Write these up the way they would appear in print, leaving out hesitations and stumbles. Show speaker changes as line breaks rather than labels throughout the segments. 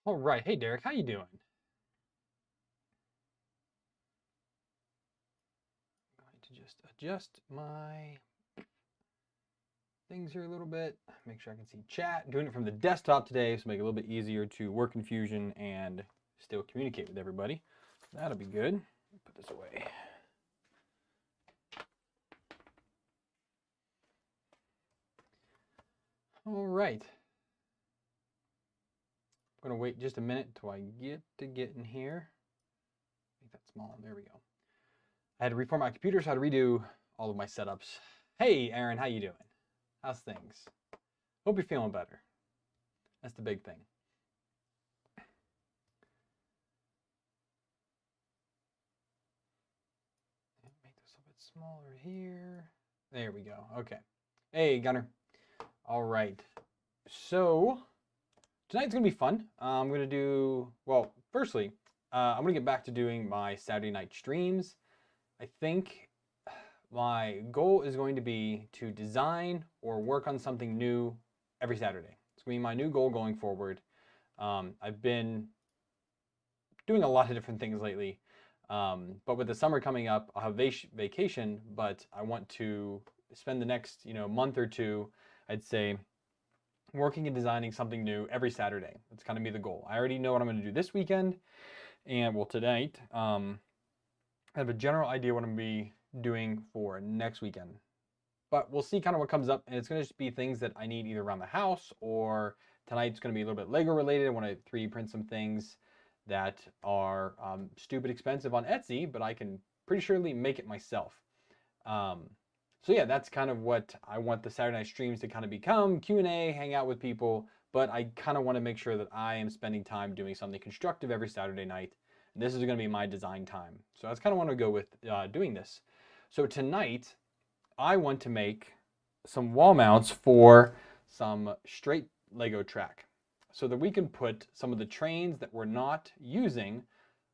All right. Hey, Derek, how you doing? I'm going to just adjust my things here a little bit. Make sure I can see chat. Doing it from the desktop today, so make it a little bit easier to work in Fusion and still communicate with everybody. That'll be good. Put this away. All right. I'm going to wait just a minute until I get in here. Make that small. There we go. I had to reformat my computer, so I had to redo all of my setups. Hey, Aaron, how you doing? How's things? Hope you're feeling better. That's the big thing. Make this a bit smaller here. There we go. Okay. Hey, Gunner. All right. So tonight's gonna be fun. I'm gonna do well. Firstly, I'm gonna get back to doing my Saturday night streams. I think my goal is going to be to design or work on something new every Saturday. It's gonna be my new goal going forward. I've been doing a lot of different things lately, but with the summer coming up, I'll have vacation. But I want to spend the next month or two, I'd say, working and designing something new every Saturday. That's kind of be the goal. I already know what I'm going to do this weekend, and well, tonight. I have a general idea what I'm going to be doing for next weekend, but we'll see kind of what comes up, and it's going to just be things that I need either around the house, or tonight's going to be a little bit Lego related. I want to 3D print some things that are stupid expensive on Etsy, but I can pretty surely make it myself. So yeah, that's kind of what I want the Saturday night streams to kind of become. Q&A, hang out with people, but I kind of want to make sure that I am spending time doing something constructive every Saturday night. And this is going to be my design time. So that's kind of want to go with doing this. So tonight, I want to make some wall mounts for some straight Lego track so that we can put some of the trains that we're not using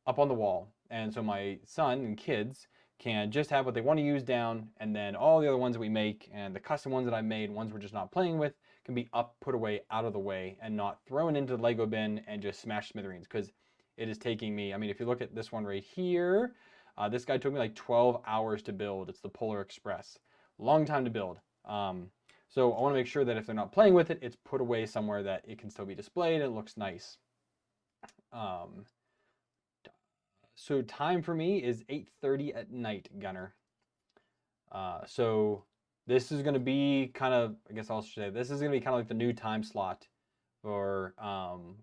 up on the wall. And so my son and kids can just have what they want to use down, and then all the other ones that we make and the custom ones that I made, ones we're just not playing with, can be up, put away, out of the way, and not thrown into the Lego bin and just smashed smithereens, because it is taking me, I mean, if you look at this one right here, this guy took me like 12 hours to build. It's the Polar Express. Long time to build. So I want to make sure that if they're not playing with it, it's put away somewhere that it can still be displayed and it looks nice. So time for me is 8:30 at night, Gunner. So this is going to be kind of, I guess I'll say, this is going to be kind of like the new time slot for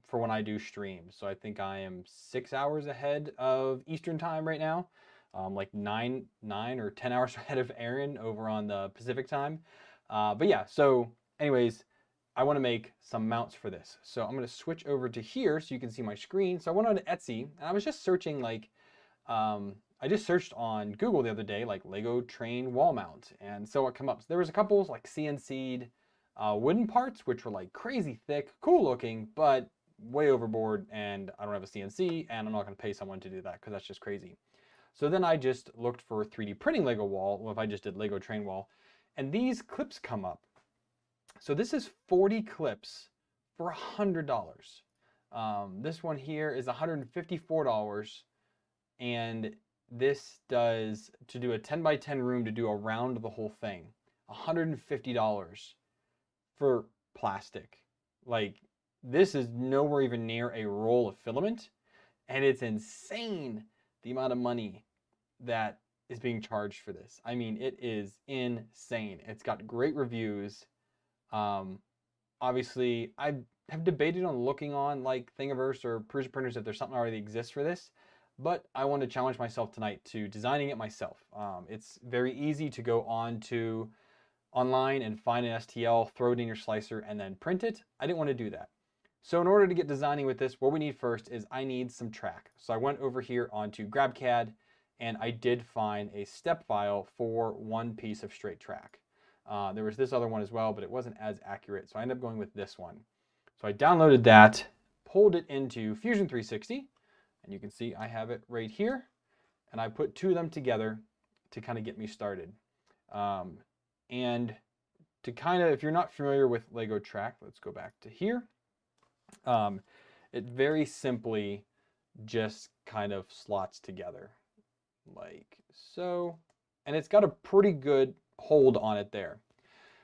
when I do streams. So I think I am 6 hours ahead of Eastern time right now, like nine or 10 hours ahead of Aaron over on the Pacific time. But yeah, so anyways, I want to make some mounts for this. So I'm going to switch over to here so you can see my screen. So I went on to Etsy, and I was just searching like, I just searched on Google the other day, like Lego train wall mount. And so what came up, so there was a couple like CNC'd wooden parts, which were like crazy thick, cool looking, but way overboard. And I don't have a CNC, and I'm not going to pay someone to do that because that's just crazy. So then I just looked for 3D printing Lego wall. Well, if I just did Lego train wall, and these clips come up. So this is 40 clips for $100. This one here is $154, and this does, to do a 10 by 10 room, to do around the whole thing, $150 for plastic. Like, this is nowhere even near a roll of filament, and it's insane the amount of money that is being charged for this. I mean, it is insane. It's got great reviews. Obviously, I have debated on looking on like Thingiverse or Prusa Printers if there's something already exists for this, but I want to challenge myself tonight to designing it myself. It's very easy to go on to online and find an STL, throw it in your slicer, and then print it. I didn't want to do that. So in order to get designing with this, what we need first is I need some track. So I went over here onto GrabCAD, and I did find a step file for one piece of straight track. There was this other one as well, but it wasn't as accurate, so I ended up going with this one. So I downloaded that, pulled it into Fusion 360, and you can see I have it right here, and I put two of them together to kind of get me started. And to kind of, if you're not familiar with Lego Track, let's go back to here. it very simply just kind of slots together like so. And it's got a pretty good hold on it there.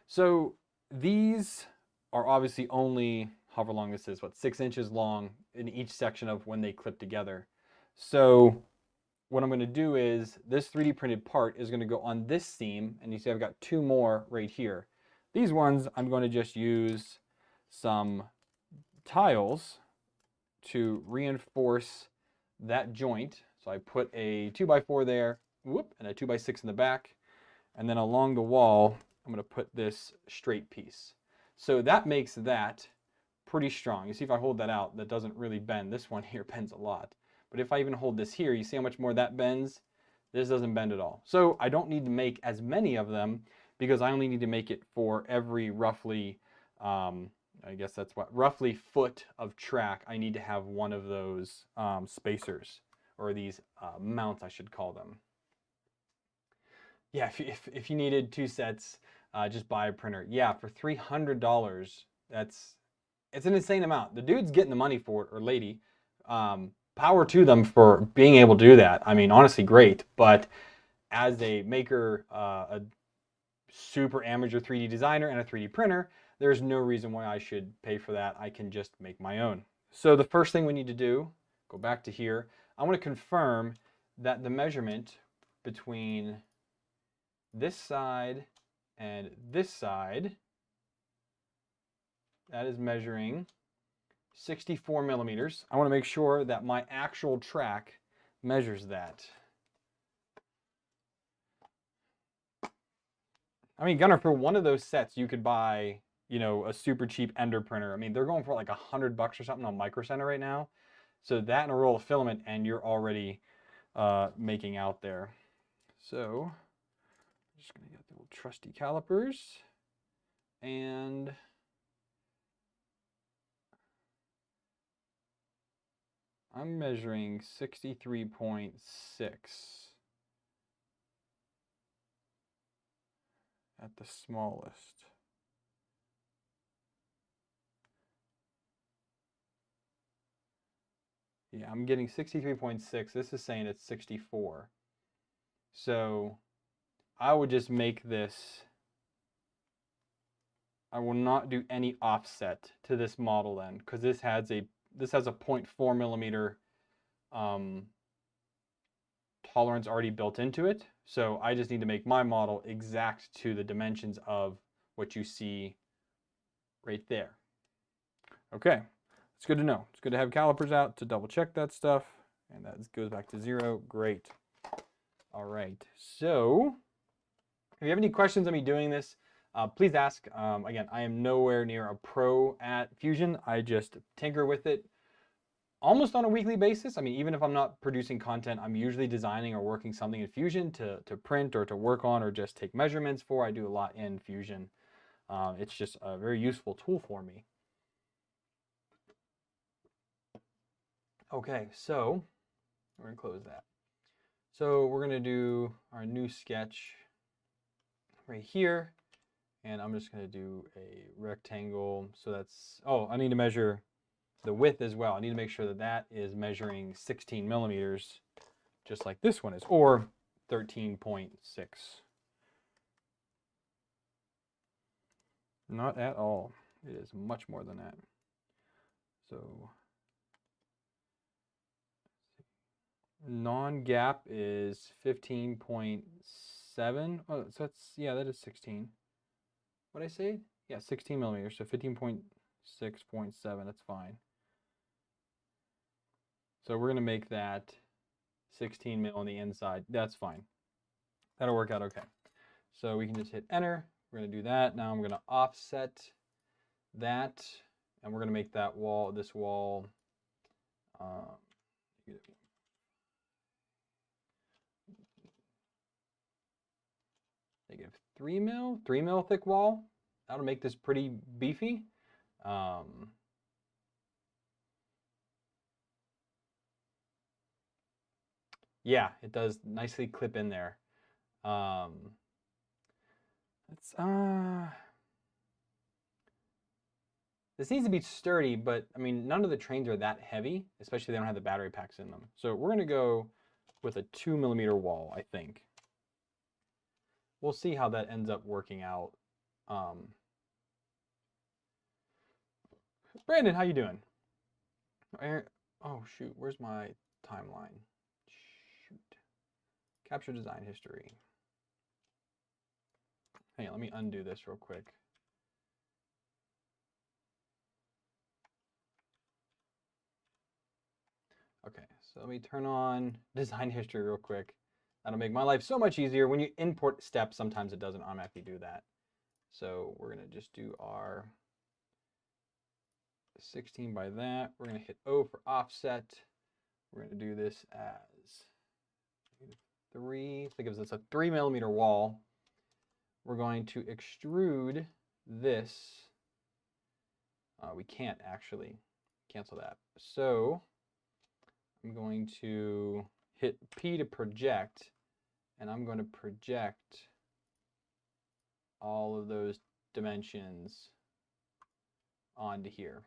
So these are obviously only, however long this is, 6 inches long in each section of when they clip together. So what I'm going to do is this 3D printed part is going to go on this seam, and you see I've got 2 more right here. These ones I'm going to just use some tiles to reinforce that joint. So I put a 2x4 there, whoop, and a 2x6 in the back, and then along the wall I'm going to put this straight piece. So that makes that pretty strong. You see if I hold that out, that doesn't really bend. This one here bends a lot. But if I even hold this here, you see how much more that bends? This doesn't bend at all. So I don't need to make as many of them because I only need to make it for every roughly, I guess that's what, roughly foot of track, I need to have one of those spacers, or these mounts I should call them. Yeah, if you needed 2 sets, just buy a printer. Yeah, for $300, it's an insane amount. The dude's getting the money for it, or lady. Power to them for being able to do that. I mean, honestly, great. But as a maker, a super amateur 3D designer and a 3D printer, there's no reason why I should pay for that. I can just make my own. So the first thing we need to do, go back to here, I want to confirm that the measurement between this side and this side, that is measuring 64 millimeters. I want to make sure that my actual track measures that. I mean, Gunnar, for one of those sets, you could buy, you know, a super cheap Ender printer. I mean, they're going for like $100 or something on Micro Center right now. So that and a roll of filament, and you're already making out there. So I'm just gonna get the little trusty calipers, and I'm measuring 63.6 at the smallest. Yeah, I'm getting 63.6. This is saying it's 64. So I would just make this, I will not do any offset to this model then, because this has a 0.4 millimeter tolerance already built into it. So I just need to make my model exact to the dimensions of what you see right there. Okay, it's good to know. It's good to have calipers out to double check that stuff. And that goes back to 0. Great. All right, so if you have any questions on me doing this, please ask. Again, I am nowhere near a pro at Fusion. I just tinker with it almost on a weekly basis. I mean, even if I'm not producing content, I'm usually designing or working something in Fusion to print or to work on or just take measurements for. I do a lot in Fusion. It's just a very useful tool for me. Okay, so we're gonna close that. So we're gonna do our new sketch right here, and I'm just gonna do a rectangle. So that's, oh, I need to measure the width as well. I need to make sure that that is measuring 16 millimeters, just like this one is, or 13.6. Not at all. It is much more than that. So non-gap is 15.7. Oh, so that's, yeah, that is 16. What did I say? Yeah, 16 millimeters. So 15.6.7. That's fine. So we're going to make that 16 mil on the inside. That's fine. That'll work out okay. So we can just hit enter. We're going to do that. Now I'm going to offset that, and we're going to make that wall, this wall, negative 3 mil thick wall. That'll make this pretty beefy. Yeah, it does nicely clip in there. Let's This needs to be sturdy, but I mean, none of the trains are that heavy, especially if they don't have the battery packs in them. So we're going to go with a 2mm wall, I think. We'll see how that ends up working out. Brandon, how you doing? Oh, shoot. Where's my timeline? Shoot. Capture design history. Hey, let me undo this real quick. Okay, so let me turn on design history real quick. That'll make my life so much easier. When you import steps, sometimes it doesn't automatically do that. So we're going to just do our 16 by that. We're going to hit O for offset. We're going to do this as 3. So it gives us a 3mm wall. We're going to extrude this. We can't actually cancel that. So I'm going to hit P to project, and I'm going to project all of those dimensions onto here.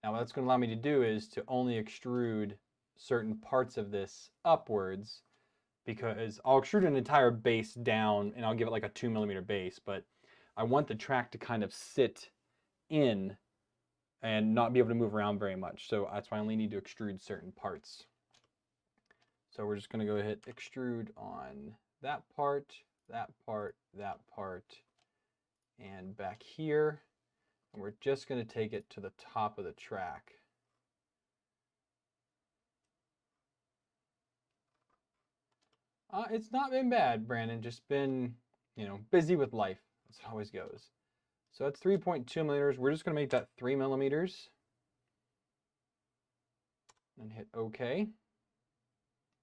Now what that's going to allow me to do is to only extrude certain parts of this upwards, because I'll extrude an entire base down and I'll give it like a 2mm base, but I want the track to kind of sit in and not be able to move around very much. So that's why I only need to extrude certain parts. So we're just going to go hit extrude on that part, that part, that part, and back here. And we're just going to take it to the top of the track. It's not been bad, Brandon. Just been, busy with life. As it always goes. So that's 3.2mm. We're just going to make that 3mm. And hit OK.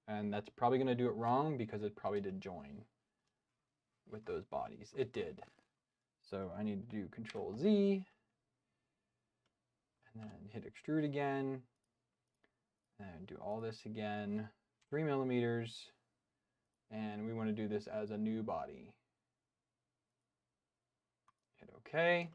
And that's probably going to do it wrong because it probably did join with those bodies. It did. So I need to do Control Z. And then hit extrude again. And do all this again. 3mm. And we want to do this as a new body. Hit OK.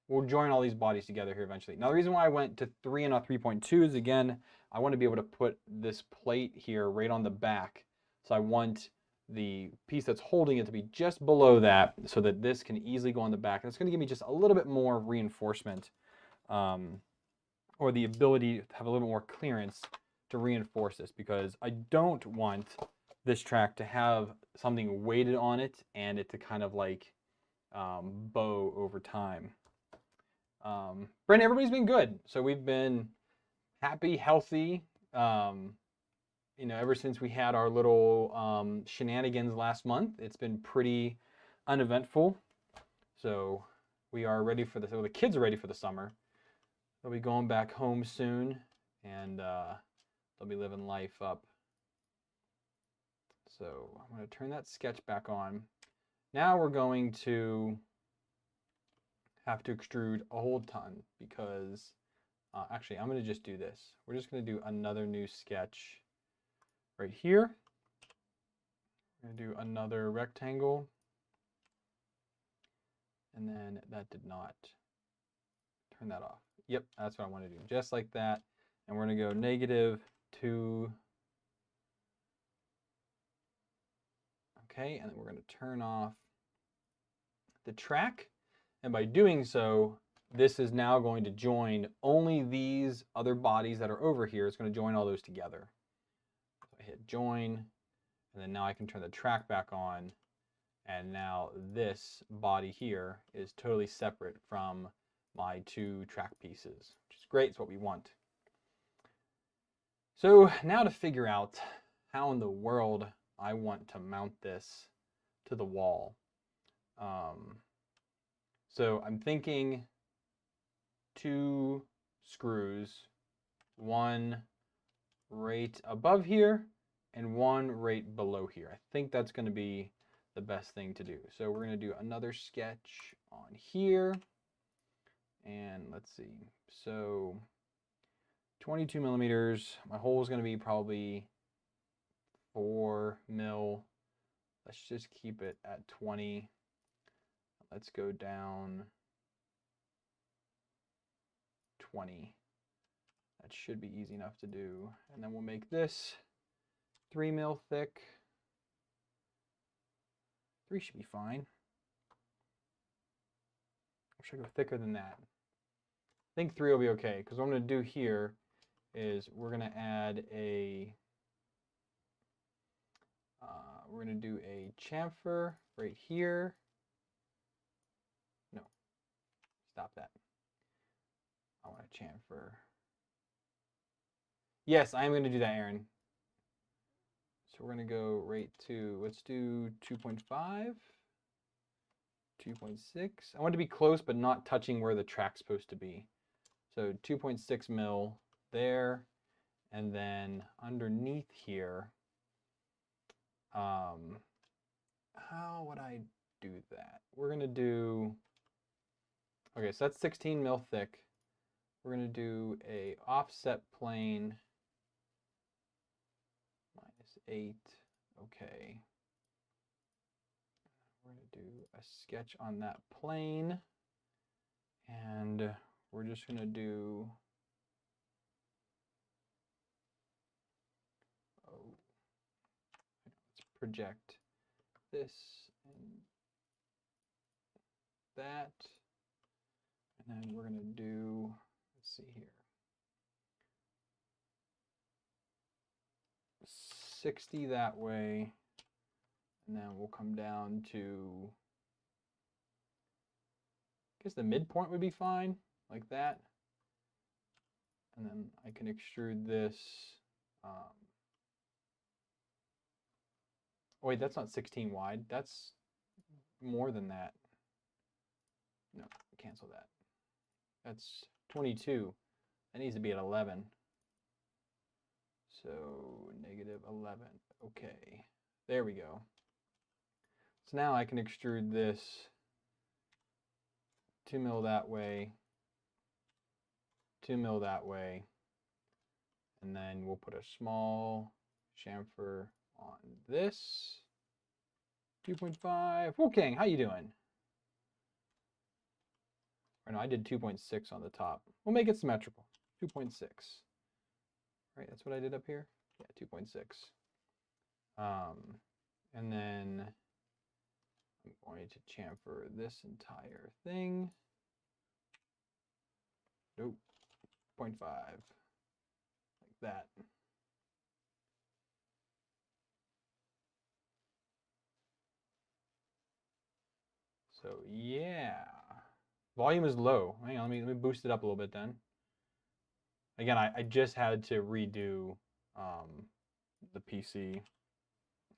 We'll join all these bodies together here eventually. Now the reason why I went to 3 and not 3.2 is, again, I want to be able to put this plate here right on the back. So I want the piece that's holding it to be just below that so that this can easily go on the back. And it's going to give me just a little bit more reinforcement, or the ability to have a little more clearance to reinforce this, because I don't want this track to have something weighted on it and it to kind of like bow over time. Brandon, everybody's been good. So we've been happy, healthy, ever since we had our little shenanigans last month. It's been pretty uneventful. So we are ready for the kids are ready for the summer. They'll be going back home soon, and they'll be living life up. So I'm going to turn that sketch back on. Now we're going to have to extrude a whole ton because, actually, I'm going to just do this. We're just going to do another new sketch right here. We're going to do another rectangle. And then that did not turn that off. Yep, that's what I want to do. Just like that. And we're going to go -2. Okay, and then we're going to turn off the track. And by doing so, this is now going to join only these other bodies that are over here. It's going to join all those together. So I hit join, and then now I can turn the track back on. And now this body here is totally separate from my 2 track pieces, which is great. It's what we want. So now to figure out how in the world I want to mount this to the wall. So I'm thinking 2 screws, 1 right above here and 1 right below here. I think that's going to be the best thing to do. So we're going to do another sketch on here. And let's see. So 22mm. My hole is going to be probably 4 mil. Let's just keep it at 20. Let's go down 20. That should be easy enough to do. And then we'll make this 3 mil thick. 3 should be fine. Or should I go thicker than that? I think 3 will be okay, because what I'm going to do here is we're going to add a we're going to do a chamfer right here. No, stop that. I want a chamfer. Yes, I am going to do that, Aaron. So we're going to go right to, let's do 2.5, 2.6. I want to be close, but not touching where the track's supposed to be. So 2.6 mil there. And then underneath here, how would I do that? We're going to do, okay, so that's 16 mil thick. We're going to do a offset plane -8. Okay. We're going to do a sketch on that plane. And we're just going to do, let's project this and that. And then we're going to do, let's see here, 60 that way. And then we'll come down to, I guess the midpoint would be fine, like that. And then I can extrude this. Oh wait, that's not 16 wide. That's more than that. No, cancel that. That's 22. That needs to be at 11. So -11. Okay, there we go. So now I can extrude this 2 mil that way, 2 mil that way, and then we'll put a small chamfer on this. 2.5. Wolfgang, how you doing? Or no, I did 2.6 on the top. We'll make it symmetrical. 2.6. Right, that's what I did up here? Yeah, 2.6. And then I'm going to chamfer this entire thing. Nope. 0.5. Like that. So yeah. Volume is low. Hang on, let me boost it up a little bit then. Again, I just had to redo the PC.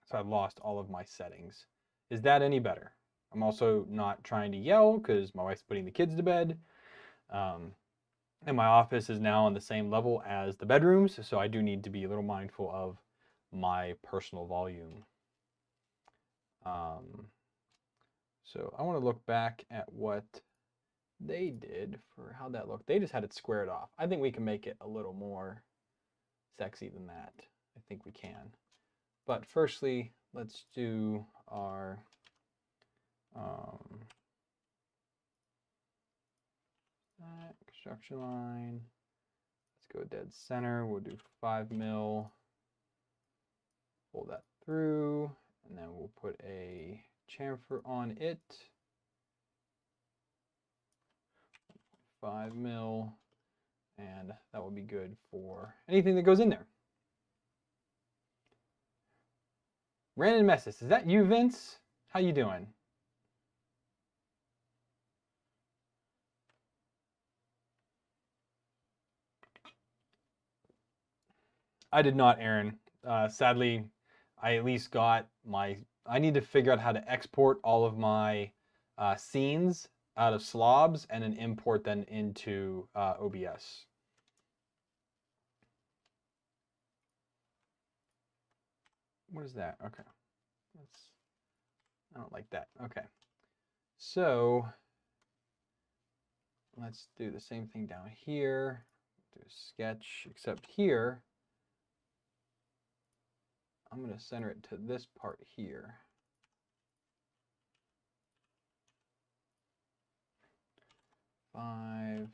So I've lost all of my settings. Is that any better? I'm also not trying to yell because my wife's putting the kids to bed. And my office is now on the same level as the bedrooms, so I do need to be a little mindful of my personal volume. So I want to look back at what they did for how that looked. They just had it squared off. I think we can make it a little more sexy than that. I think we can. But firstly, let's do our construction line. Let's go dead center. We'll do 5 mil. Pull that through, and then we'll put a chamfer on it. 5 mil, and that will be good for anything that goes in there. Brandon Messis, is that you, Vince? How you doing? I did not, Aaron. Sadly, I at least got my, I need to figure out how to export all of my scenes out of slobs and then import them into OBS. What is that? Okay. I don't like that. Okay. So let's do the same thing down here. Do a sketch, except here, I'm going to center it to this part here. Five,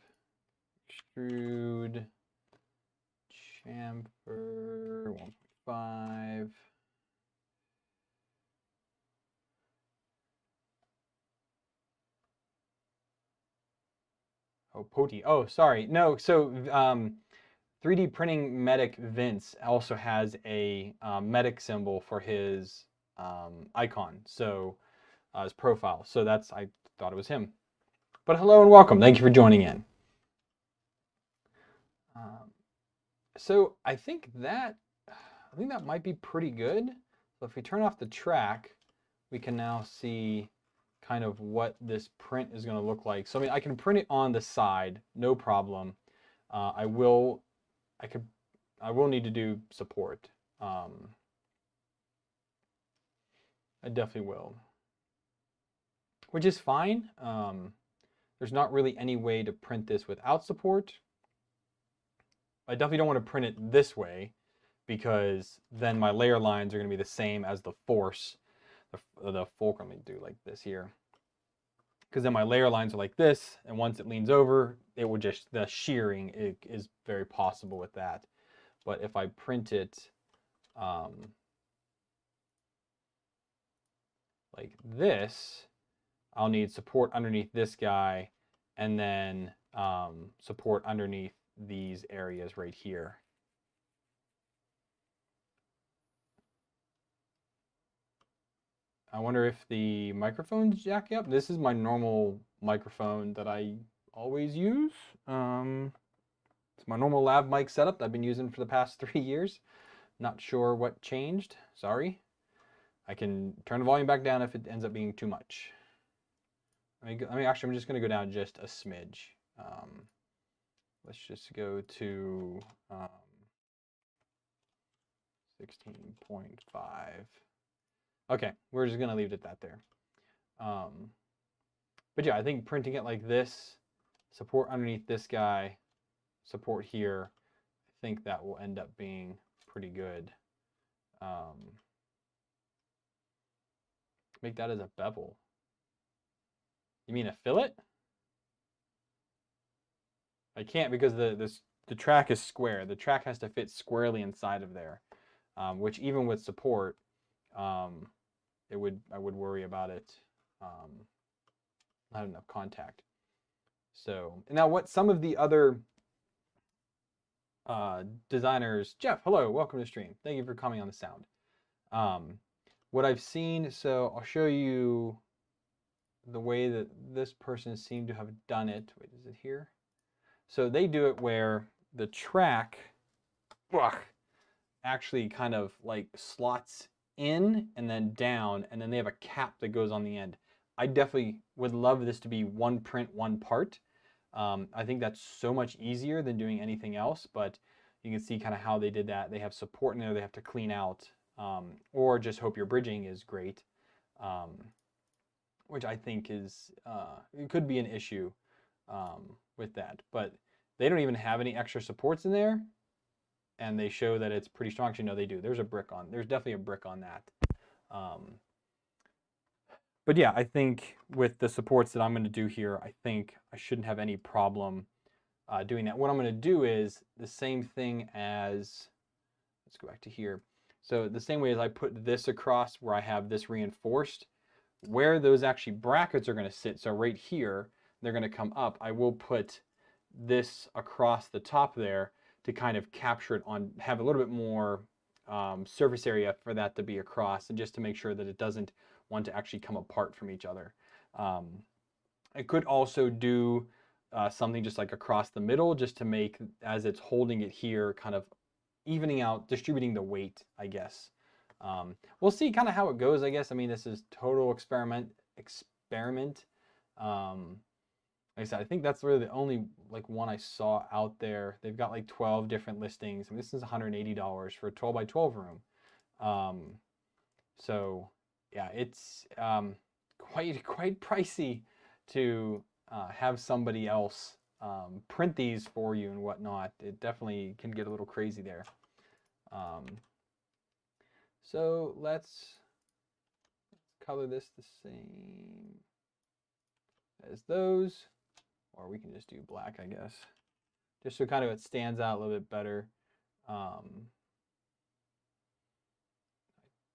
extrude chamfer 1.5. Oh, Poti. Oh, sorry. No, so 3D printing medic Vince also has a medic symbol for his icon, so his profile. So that's, I thought it was him. But hello and welcome. Thank you for joining in. So I think that might be pretty good. So if we turn off the track, we can now see kind of what this print is going to look like. So I mean, I can print it on the side, no problem. I will need to do support. I definitely will, which is fine. There's not really any way to print this without support. I definitely don't want to print it this way because then my layer lines are going to be the same as the force, the fulcrum. Let me do like this here. Because then my layer lines are like this, and once it leans over, it will just, the shearing is very possible with that. But if I print it like this, I'll need support underneath this guy, and then support underneath these areas right here. I wonder if the microphone's jacking up. This is my normal microphone that I always use. It's my normal lab mic setup that I've been using for the past 3 years. Not sure what changed. Sorry. I can turn the volume back down if it ends up being too much. Actually, I'm just going to go down just a smidge. Let's just go to 16.5. Okay, we're just going to leave it at that there. But yeah, I think printing it like this, support underneath this guy, support here, I think that will end up being pretty good. Make that as a bevel. You mean a fillet? I can't because the track is square. The track has to fit squarely inside of there, which even with support, I would worry about it not enough contact. So now what some of the other designers, Jeff, hello, welcome to the stream. Thank you for coming on the sound. What I've seen, so I'll show you the way that this person seemed to have done it. Wait, is it here? So they do it where the track actually kind of like slots in and then down, and then they have a cap that goes on the end. I definitely would love this to be one print, one part. I think that's so much easier than doing anything else, but you can see kind of how they did that. They have support in there they have to clean out, or just hope your bridging is great, which I think is, it could be an issue with that. But they don't even have any extra supports in there, and they show that it's pretty strong. Actually, no, they do. There's definitely a brick on that. But yeah, I think with the supports that I'm going to do here, I think I shouldn't have any problem doing that. What I'm going to do is the same thing as, let's go back to here. So the same way as I put this across where I have this reinforced, where those actually brackets are going to sit, so right here, they're going to come up, I will put this across the top there to kind of capture it on, have a little bit more surface area for that to be across, and just to make sure that it doesn't want to actually come apart from each other. I could also do something just like across the middle, just to make, as it's holding it here, kind of evening out, distributing the weight, I guess. We'll see kind of how it goes, I guess. I mean, this is total experiment. Like I said, I think that's really the only like one I saw out there. They've got like 12 different listings. I mean, this is $180 for a 12 by 12 room. So yeah, it's quite pricey to have somebody else print these for you and whatnot. It definitely can get a little crazy there. So let's color this the same as those, or we can just do black, I guess. just so kind of it stands out a little bit better.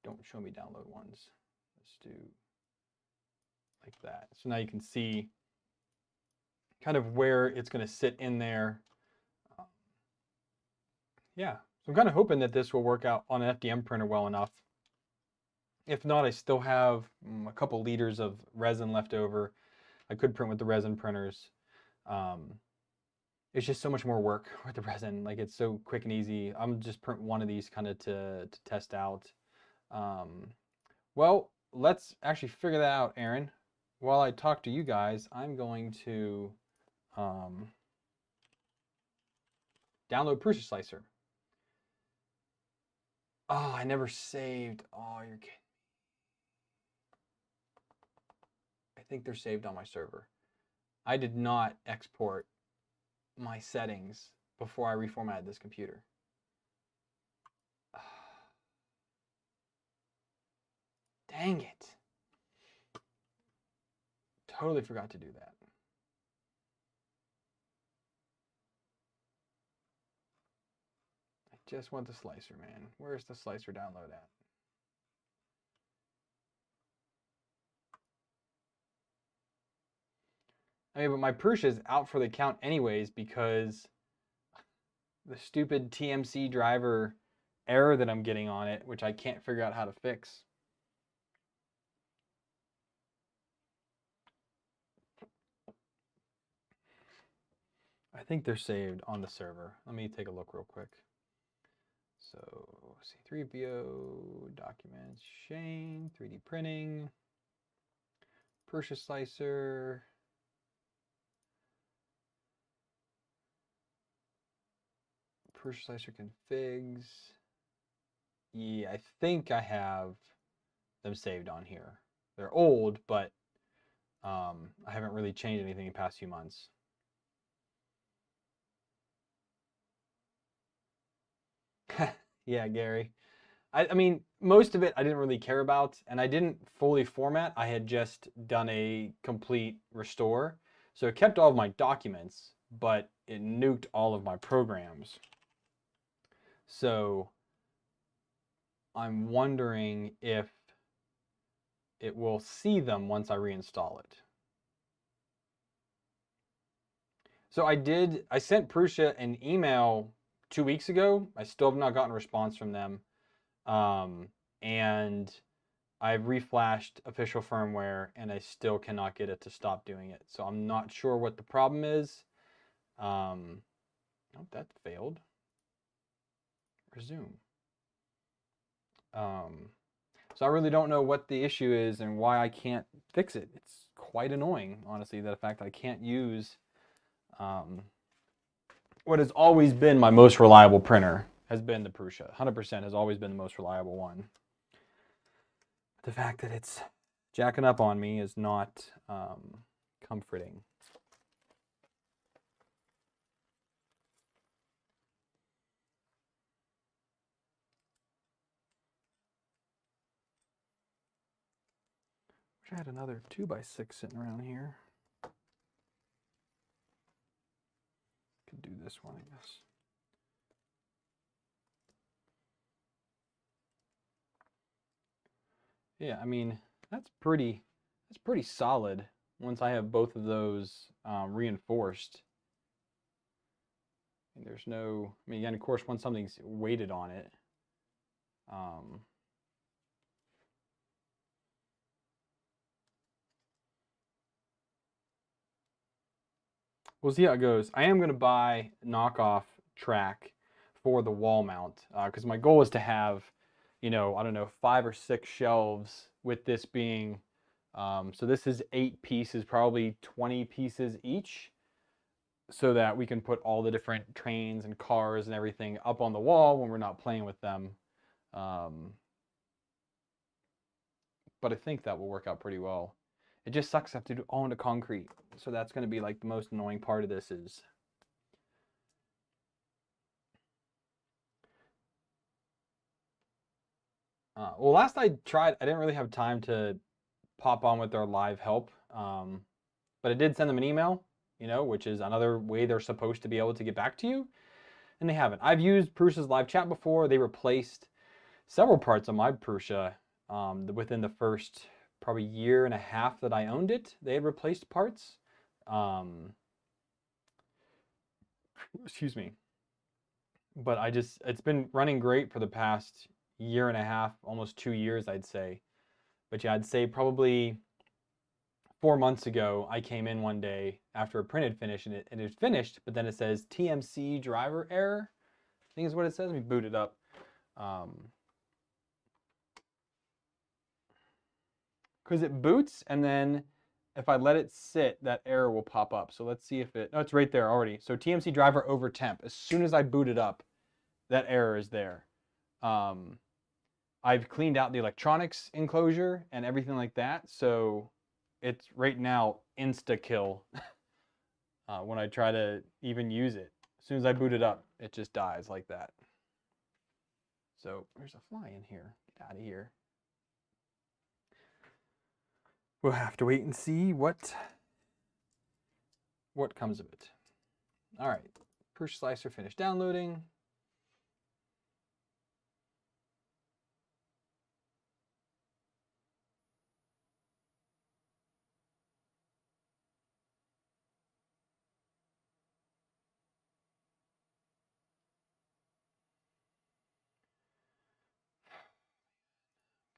Don't show me download ones. Let's do like that. So now you can see kind of where it's going to sit in there. Yeah, so I'm kind of hoping that this will work out on an FDM printer well enough. If not, I still have a couple liters of resin left over. I could print with the resin printers. It's just so much more work with the resin. Like, it's so quick and easy. I'm just print one of these kind of to test out. Well, let's actually figure that out, Aaron. While I talk to you guys, I'm going to download Prusa Slicer. Oh, I never saved. Oh, you're kidding. I think they're saved on my server. I did not export my settings before I reformatted this computer. Dang it. Totally forgot to do that. I just want the slicer, man. Where's the slicer download at? I mean, but my Prusa is out for the count anyways because the stupid TMC driver error that I'm getting on it, which I can't figure out how to fix. I think they're saved on the server. Let me take a look real quick. So C3PO, documents, Shane, 3D printing, Prusa Slicer. Prusa Slicer configs. Yeah, I think I have them saved on here. They're old, but I haven't really changed anything in the past few months. Yeah, Gary. I mean, most of it I didn't really care about, and I didn't fully format. I had just done a complete restore. So it kept all of my documents, but it nuked all of my programs. So I'm wondering if it will see them once I reinstall it. So I sent Prusa an email 2 weeks ago. I still have not gotten a response from them. And I've reflashed official firmware and I still cannot get it to stop doing it. So I'm not sure what the problem is. Oh, that failed. Resume. So I really don't know what the issue is and why I can't fix it. It's quite annoying, honestly, that the fact I can't use what has always been my most reliable printer has been the Prusa. 100% has always been the most reliable one. The fact that it's jacking up on me is not comforting. Wish I had another 2x6 sitting around here. Could do this one, I guess. Yeah, I mean, that's pretty solid once I have both of those reinforced. And there's no, I mean, again, of course, once something's weighted on it, we'll see how it goes. I am going to buy knockoff track for the wall mount because my goal is to have, you know, I don't know, 5 or 6 shelves with this being, so this is 8 pieces, probably 20 pieces each, so that we can put all the different trains and cars and everything up on the wall when we're not playing with them. But I think that will work out pretty well. It just sucks I have to do all into concrete. So that's going to be like the most annoying part of this is well, last I tried, I didn't really have time to pop on with their live help. But I did send them an email you know, which is another way they're supposed to be able to get back to you, and they haven't. I've used Prusa's live chat before. They replaced several parts of my Prusa within the first probably year and a half that I owned it. They had replaced parts. Excuse me. But it's been running great for the past year and a half, almost 2 years, I'd say. But yeah, I'd say probably 4 months ago, I came in one day after a print had finished, and it had finished, but then it says TMC driver error, I think is what it says. Let me boot it up. Because it boots, and then if I let it sit, that error will pop up. So let's see if it's right there already. So TMC driver over temp. As soon as I boot it up, that error is there. I've cleaned out the electronics enclosure and everything like that. So it's right now insta-kill when I try to even use it. As soon as I boot it up, it just dies like that. So there's a fly in here. Get out of here. We'll have to wait and see what comes of it. All right, Prusa Slicer finished downloading.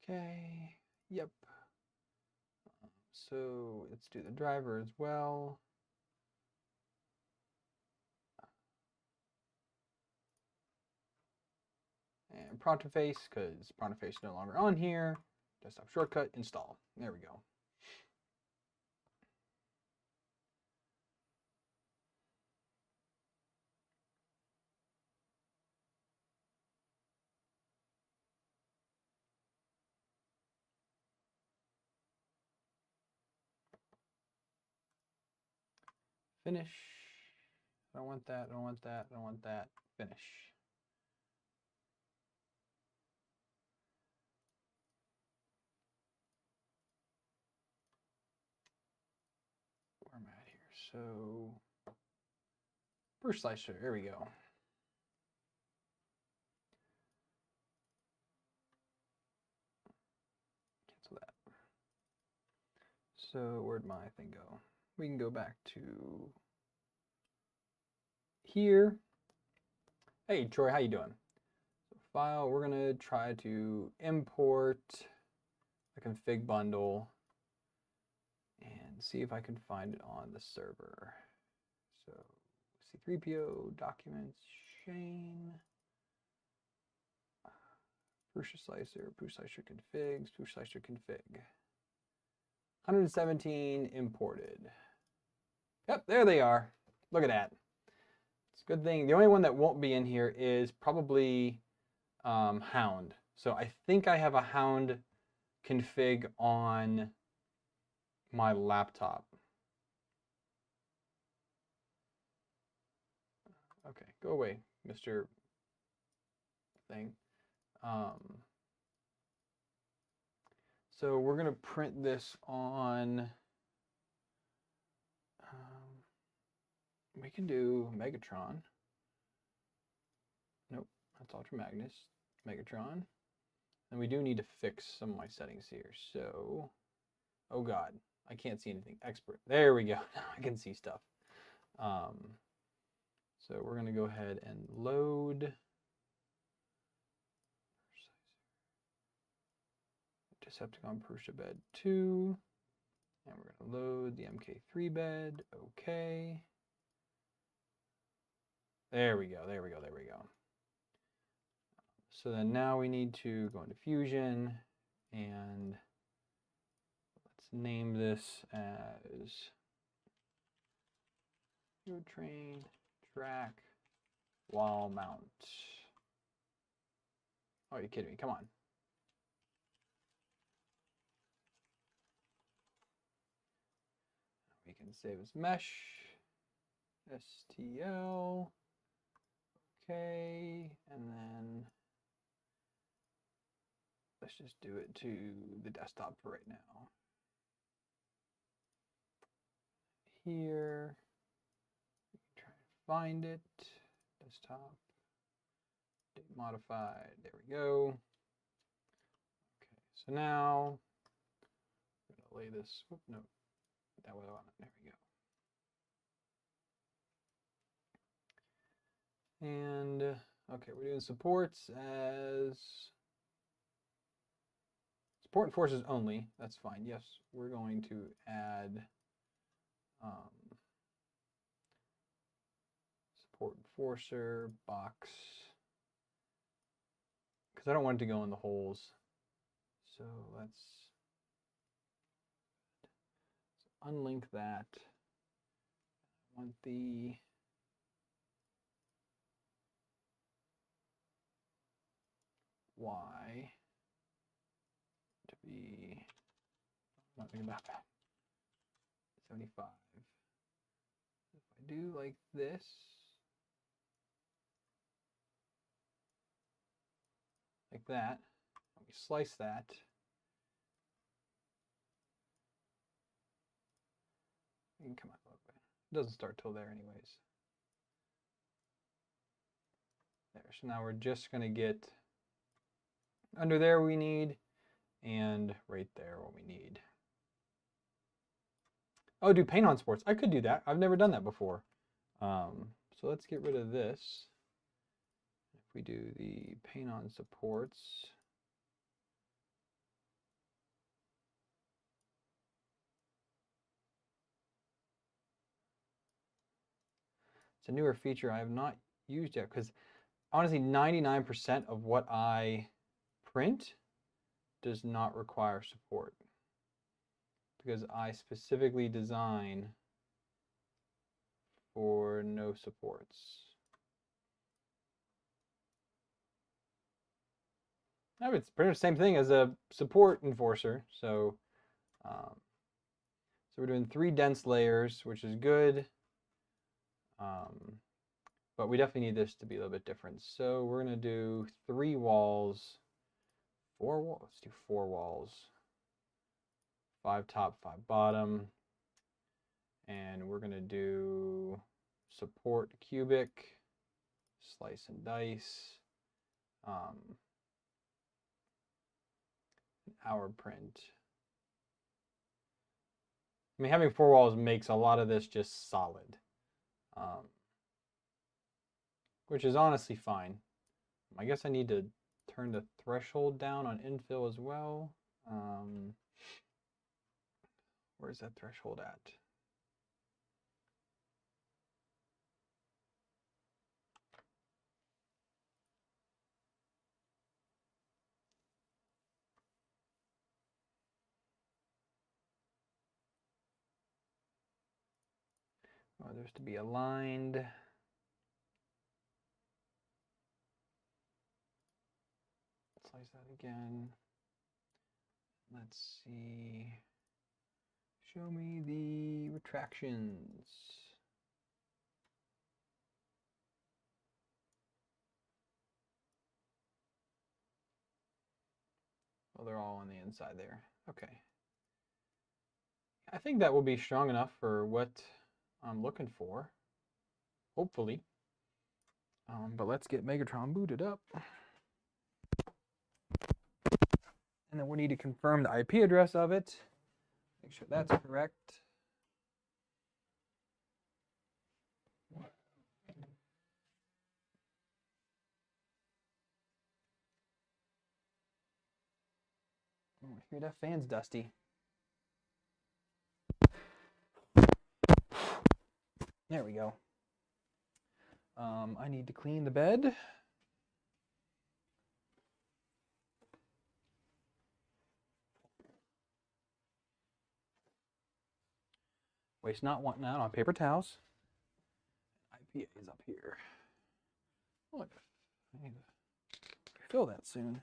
Okay, yep. So let's do the driver as well. And Prontoface, because Prontoface is no longer on here. Desktop shortcut, install. There we go. Finish. I don't want that, I don't want that, I don't want that. Finish. Where am I at here? So, Prusa Slicer, there we go. Cancel that. So, where'd my thing go? We can go back to here. Hey, Troy, how you doing? So file, we're gonna try to import a config bundle and see if I can find it on the server. So C3PO documents, Shane, Prusa Slicer configs, Prusa Slicer config. 117 imported. Yep, there they are. Look at that. It's a good thing. The only one that won't be in here is probably Hound. So I think I have a Hound config on my laptop. Okay, go away, Mr. Thing. So we're gonna print this on. We can do Megatron. Nope, that's Ultra Magnus. Megatron. And we do need to fix some of my settings here. So, oh God, I can't see anything. Expert. There we go. Now I can see stuff. So we're gonna go ahead and load Decepticon Prusa bed 2. And we're gonna load the MK3 bed. Okay. There we go, there we go, there we go. So then now we need to go into Fusion and let's name this as Train Track Wall Mount. Oh, you're kidding me, come on. We can save as mesh, STL. Okay, and then let's just do it to the desktop for right now. Here, find it. Desktop, date modified, there we go. Okay, so now I'm gonna lay this, whoop, no, that way on it, there we go. And okay, we're doing supports as support and forces only, that's fine. Yes, we're going to add support enforcer box, because I don't want it to go in the holes. So let's unlink that. I want the Y to be, I'm not thinking about that, 75. If I do like this, like that, let me slice that. You can come out a little bit. It doesn't start till there anyways. There, so now we're just gonna get under there we need, and right there what we need. Oh, do paint on sports. I could do that. I've never done that before. So let's get rid of this. If we do the paint on supports, it's a newer feature I have not used yet, because honestly 99% of what I print does not require support, because I specifically design for no supports. No, it's pretty much the same thing as a support enforcer. So we're doing 3 dense layers, which is good. But we definitely need this to be a little bit different. So we're going to do 3 walls, 4 walls. Let's do 4 walls. 5 top, 5 bottom. And we're going to do support cubic, slice and dice, hour print. I mean, having 4 walls makes a lot of this just solid, which is honestly fine. I guess I need to turn the threshold down on infill as well. Where's that threshold at? Oh, there's to be aligned. Slice that again. Let's see. Show me the retractions. Oh, they're all on the inside there. Okay. I think that will be strong enough for what I'm looking for. Hopefully. But let's get Megatron booted up. And then we need to confirm the IP address of it. Make sure that's correct. Oh, I hear that fan's dusty. There we go. I need to clean the bed. Waste not, want not on paper towels. IPA is up here. Oh, I need to refill that soon.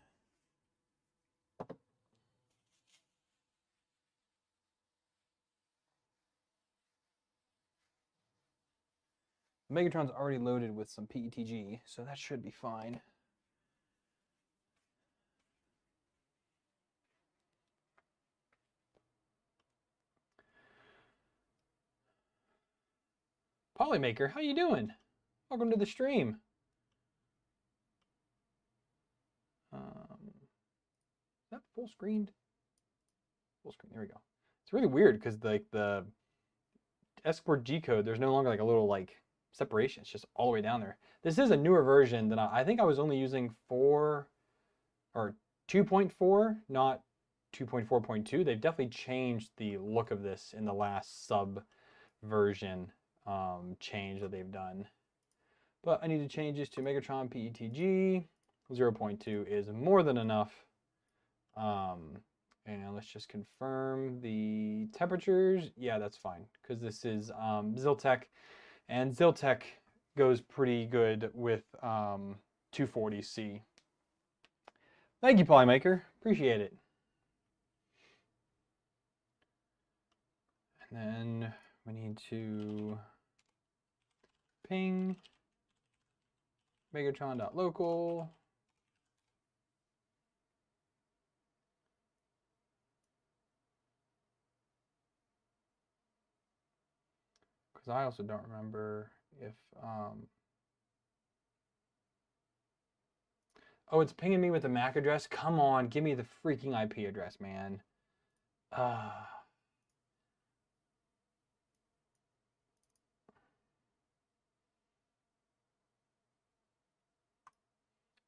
Megatron's already loaded with some PETG, so that should be fine. Polymaker, how you doing? Welcome to the stream. Is that full screened? Full screen. There we go. It's really weird because like the export G code, there's no longer like a little like separation. It's just all the way down there. This is a newer version than I think I was only using 4 or 2.4, not 2.4.2. They've definitely changed the look of this in the last sub version change that they've done. But I need to change this to Megatron PETG. 0.2 is more than enough. And let's just confirm the temperatures. Yeah, that's fine, because this is Ziltech, and Ziltech goes pretty good with 240C. Thank you, Polymaker. Appreciate it. And then we need to ping Megatron.local. Because I also don't remember if oh, it's pinging me with the MAC address. Come on, give me the freaking IP address, man.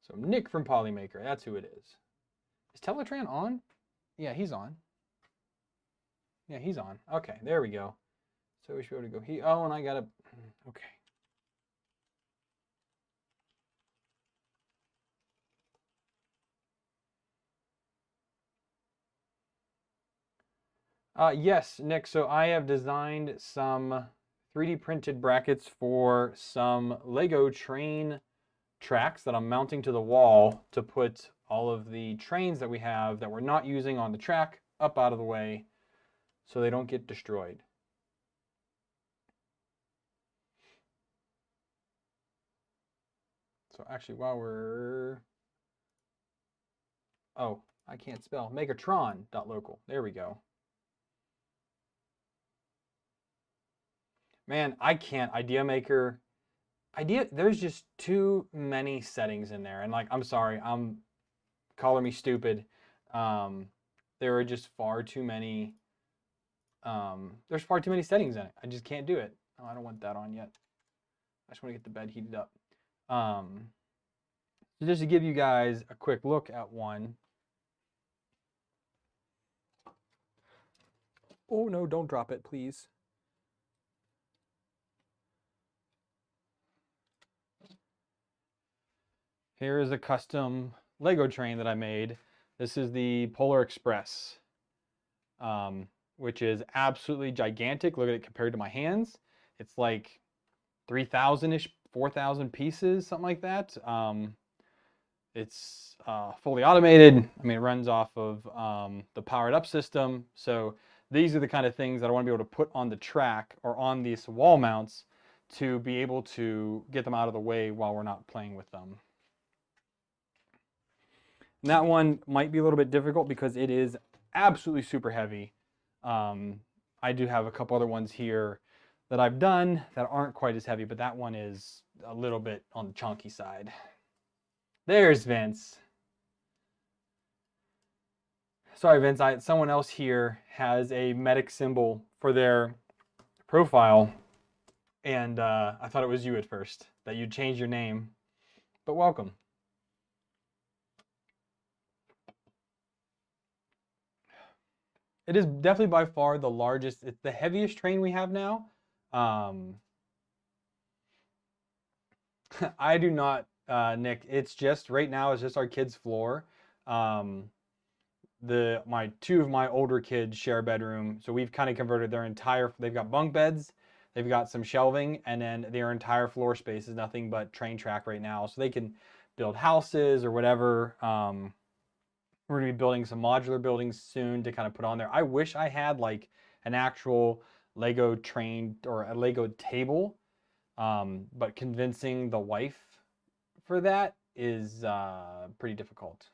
So Nick from Polymaker, that's who it is. Is Teletran on? Yeah, he's on. Yeah, he's on. Okay, there we go. So we should be able to go. Oh, and I gotta. Okay. Yes, Nick. So I have designed some 3D printed brackets for some Lego train tracks that I'm mounting to the wall to put all of the trains that we have that we're not using on the track up out of the way so they don't get destroyed. So actually, while we're... Oh, I can't spell. Megatron.local. There we go. Man, I can't. Idea Maker. There's just too many settings in there. And like, I'm sorry, I'm calling me stupid. There are just far too many. There's far too many settings in it. I just can't do it. Oh, I don't want that on yet. I just want to get the bed heated up. So just to give you guys a quick look at one. Oh no, don't drop it, please. Here is a custom Lego train that I made. This is the Polar Express, which is absolutely gigantic. Look at it compared to my hands. It's like 3,000-ish, 4,000 pieces, something like that. It's fully automated. I mean, it runs off of the powered up system. So these are the kind of things that I want to be able to put on the track or on these wall mounts to be able to get them out of the way while we're not playing with them. And that one might be a little bit difficult because it is absolutely super heavy. I do have a couple other ones here that I've done that aren't quite as heavy, but that one is a little bit on the chunky side. There's Vince. Sorry, Vince, someone else here has a medic symbol for their profile, and I thought it was you at first, that you'd change your name, but welcome. It is definitely by far the largest, it's the heaviest train we have now. I do not, Nick, it's just, right now, it's just our kids' floor. Two of my older kids share a bedroom, so we've kind of converted their entire, they've got bunk beds, they've got some shelving, and then their entire floor space is nothing but train track right now, so they can build houses or whatever. We're gonna be building some modular buildings soon to kind of put on there. I wish I had like an actual Lego train or a Lego table, but convincing the wife for that is pretty difficult.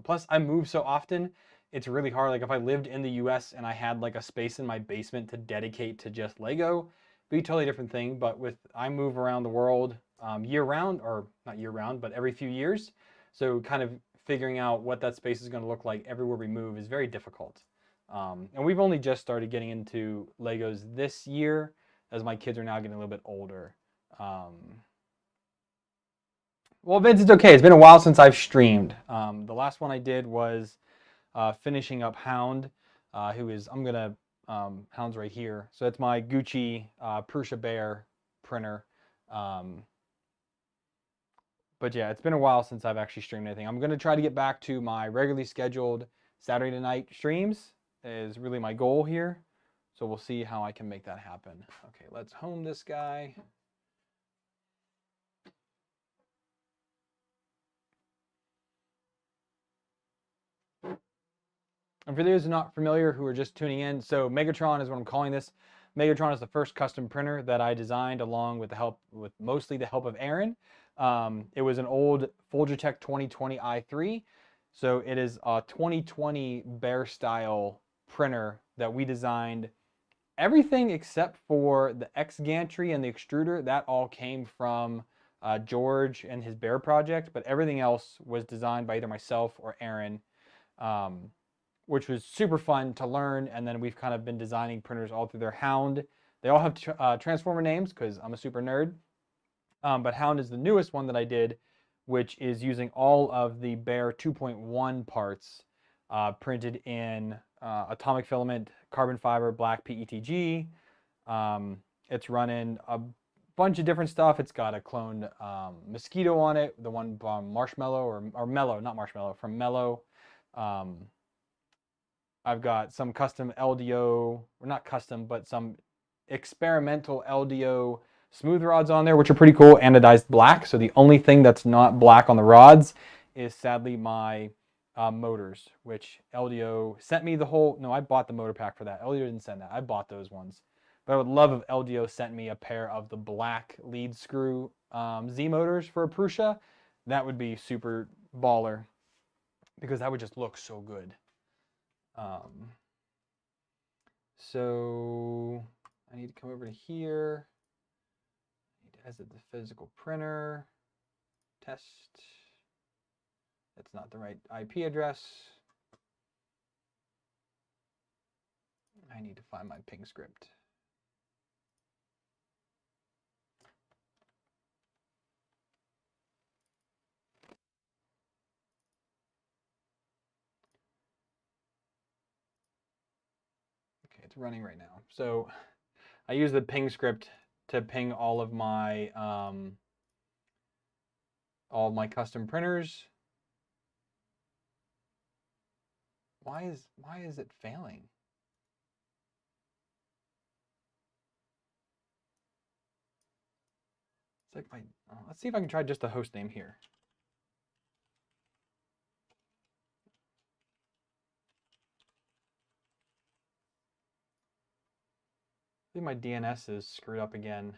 Plus, I move so often, it's really hard. Like if I lived in the US and I had like a space in my basement to dedicate to just Lego, it'd be a totally different thing. But I move around the world year round, or not year round, but every few years. So kind of figuring out what that space is going to look like everywhere we move is very difficult. And we've only just started getting into Legos this year, as my kids are now getting a little bit older. Well, Vince, it's okay. It's been a while since I've streamed. The last one I did was finishing up Hound, Hound's right here. So that's my Gucci Prusa Bear printer. But yeah, it's been a while since I've actually streamed anything. I'm going to try to get back to my regularly scheduled Saturday night streams is really my goal here. So we'll see how I can make that happen. Okay, let's home this guy. And for those who are not familiar, who are just tuning in, so Megatron is what I'm calling this. Megatron is the first custom printer that I designed along with mostly the help of Aaron. It was an old Folgertech 2020 i3. So it is a 2020 Bear style printer that we designed. Everything except for the X gantry and the extruder, that all came from George and his Bear project, but everything else was designed by either myself or Aaron, which was super fun to learn. And then we've kind of been designing printers all through their Hound. They all have Transformer names because I'm a super nerd. But Hound is the newest one that I did, which is using all of the Bear 2.1 parts printed in atomic filament, carbon fiber, black PETG. It's running a bunch of different stuff. It's got a cloned mosquito on it, the one from Marshmallow, or Mellow, not Marshmallow, from Mellow. I've got some custom LDO, or not custom, but some experimental LDO smooth rods on there, which are pretty cool, anodized black. So the only thing that's not black on the rods is sadly my motors, which LDO sent me the whole, no, I bought the motor pack for that. LDO didn't send that. I bought those ones. But I would love if LDO sent me a pair of the black lead screw Z motors for a Prusa. That would be super baller because that would just look so good. So I need to come over to here. I need to exit the physical printer. Test. That's not the right IP address. I need to find my ping script. Okay, it's running right now. So I use the ping script to ping all of my custom printers. Why is it failing? It's like my, let's see if I can try just the host name here. I think my DNS is screwed up again.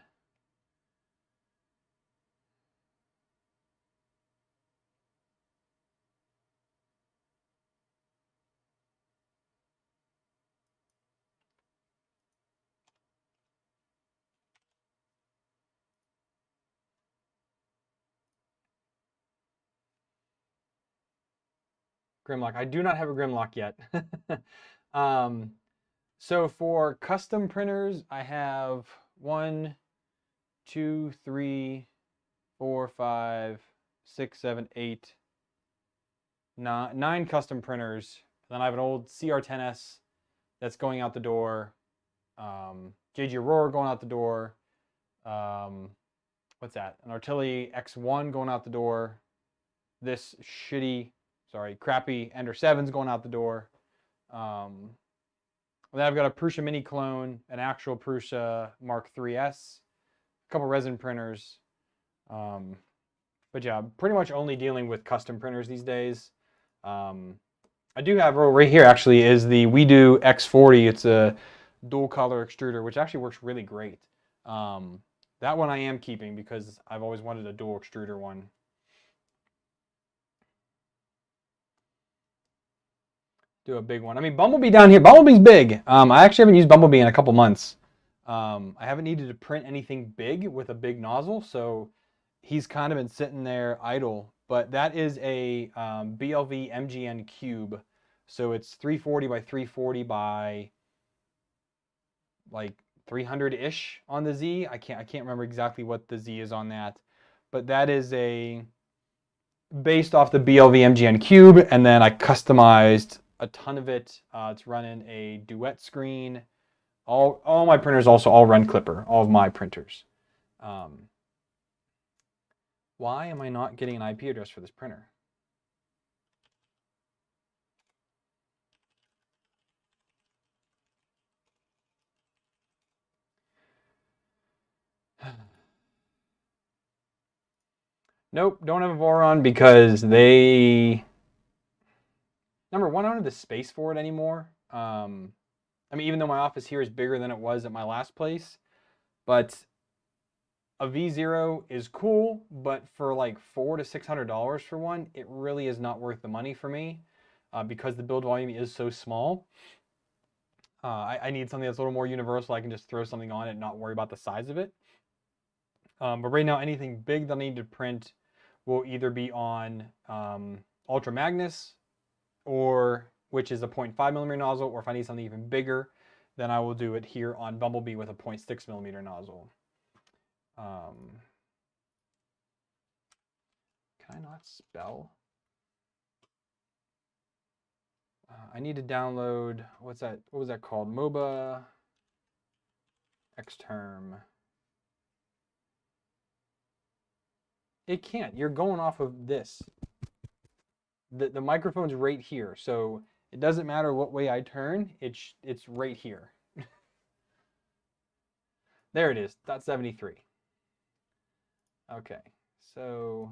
Grimlock. I do not have a Grimlock yet. So for custom printers, I have 1, 2, 3, 4, 5, 6, 7, 8, 9 custom printers. Then I have an old CR10S that's going out the door. JG Aurora going out the door. What's that? An Artillery X1 going out the door. This crappy Ender 7's going out the door. Then I've got a Prusa Mini clone, an actual Prusa Mark IIIS, a couple resin printers. But yeah, pretty much only dealing with custom printers these days. I do have right here actually is the WeDo X40. It's a dual color extruder, which actually works really great. That one I am keeping because I've always wanted a dual extruder one. Do a big one. I mean, Bumblebee down here. Bumblebee's big. I actually haven't used Bumblebee in a couple months. I haven't needed to print anything big with a big nozzle, so he's kind of been sitting there idle. But that is a BLV MGN cube. So it's 340 by 340 by like 300-ish on the Z. I can't remember exactly what the Z is on that. But that is a based off the BLV MGN cube, and then I customized a ton of it. It's running a duet screen. All my printers also all run Clipper. All of my printers. Why am I not getting an IP address for this printer? Nope, don't have a Voron because they... Number one, I don't have the space for it anymore. I mean, even though my office here is bigger than it was at my last place, but a V0 is cool, but for like $400 to $600 for one, it really is not worth the money for me because the build volume is so small. I need something that's a little more universal. I can just throw something on it and not worry about the size of it. But right now, anything big that I need to print will either be on Ultra Magnus, or which is a 0.5 millimeter nozzle, or if I need something even bigger, then I will do it here on Bumblebee with a 0.6 millimeter nozzle. Can I not spell? I need to download, what's that? What was that called? MOBA Xterm. It can't. You're going off of this. The microphone's right here, so it doesn't matter what way I turn. It's right here. There it is. .73. Okay, so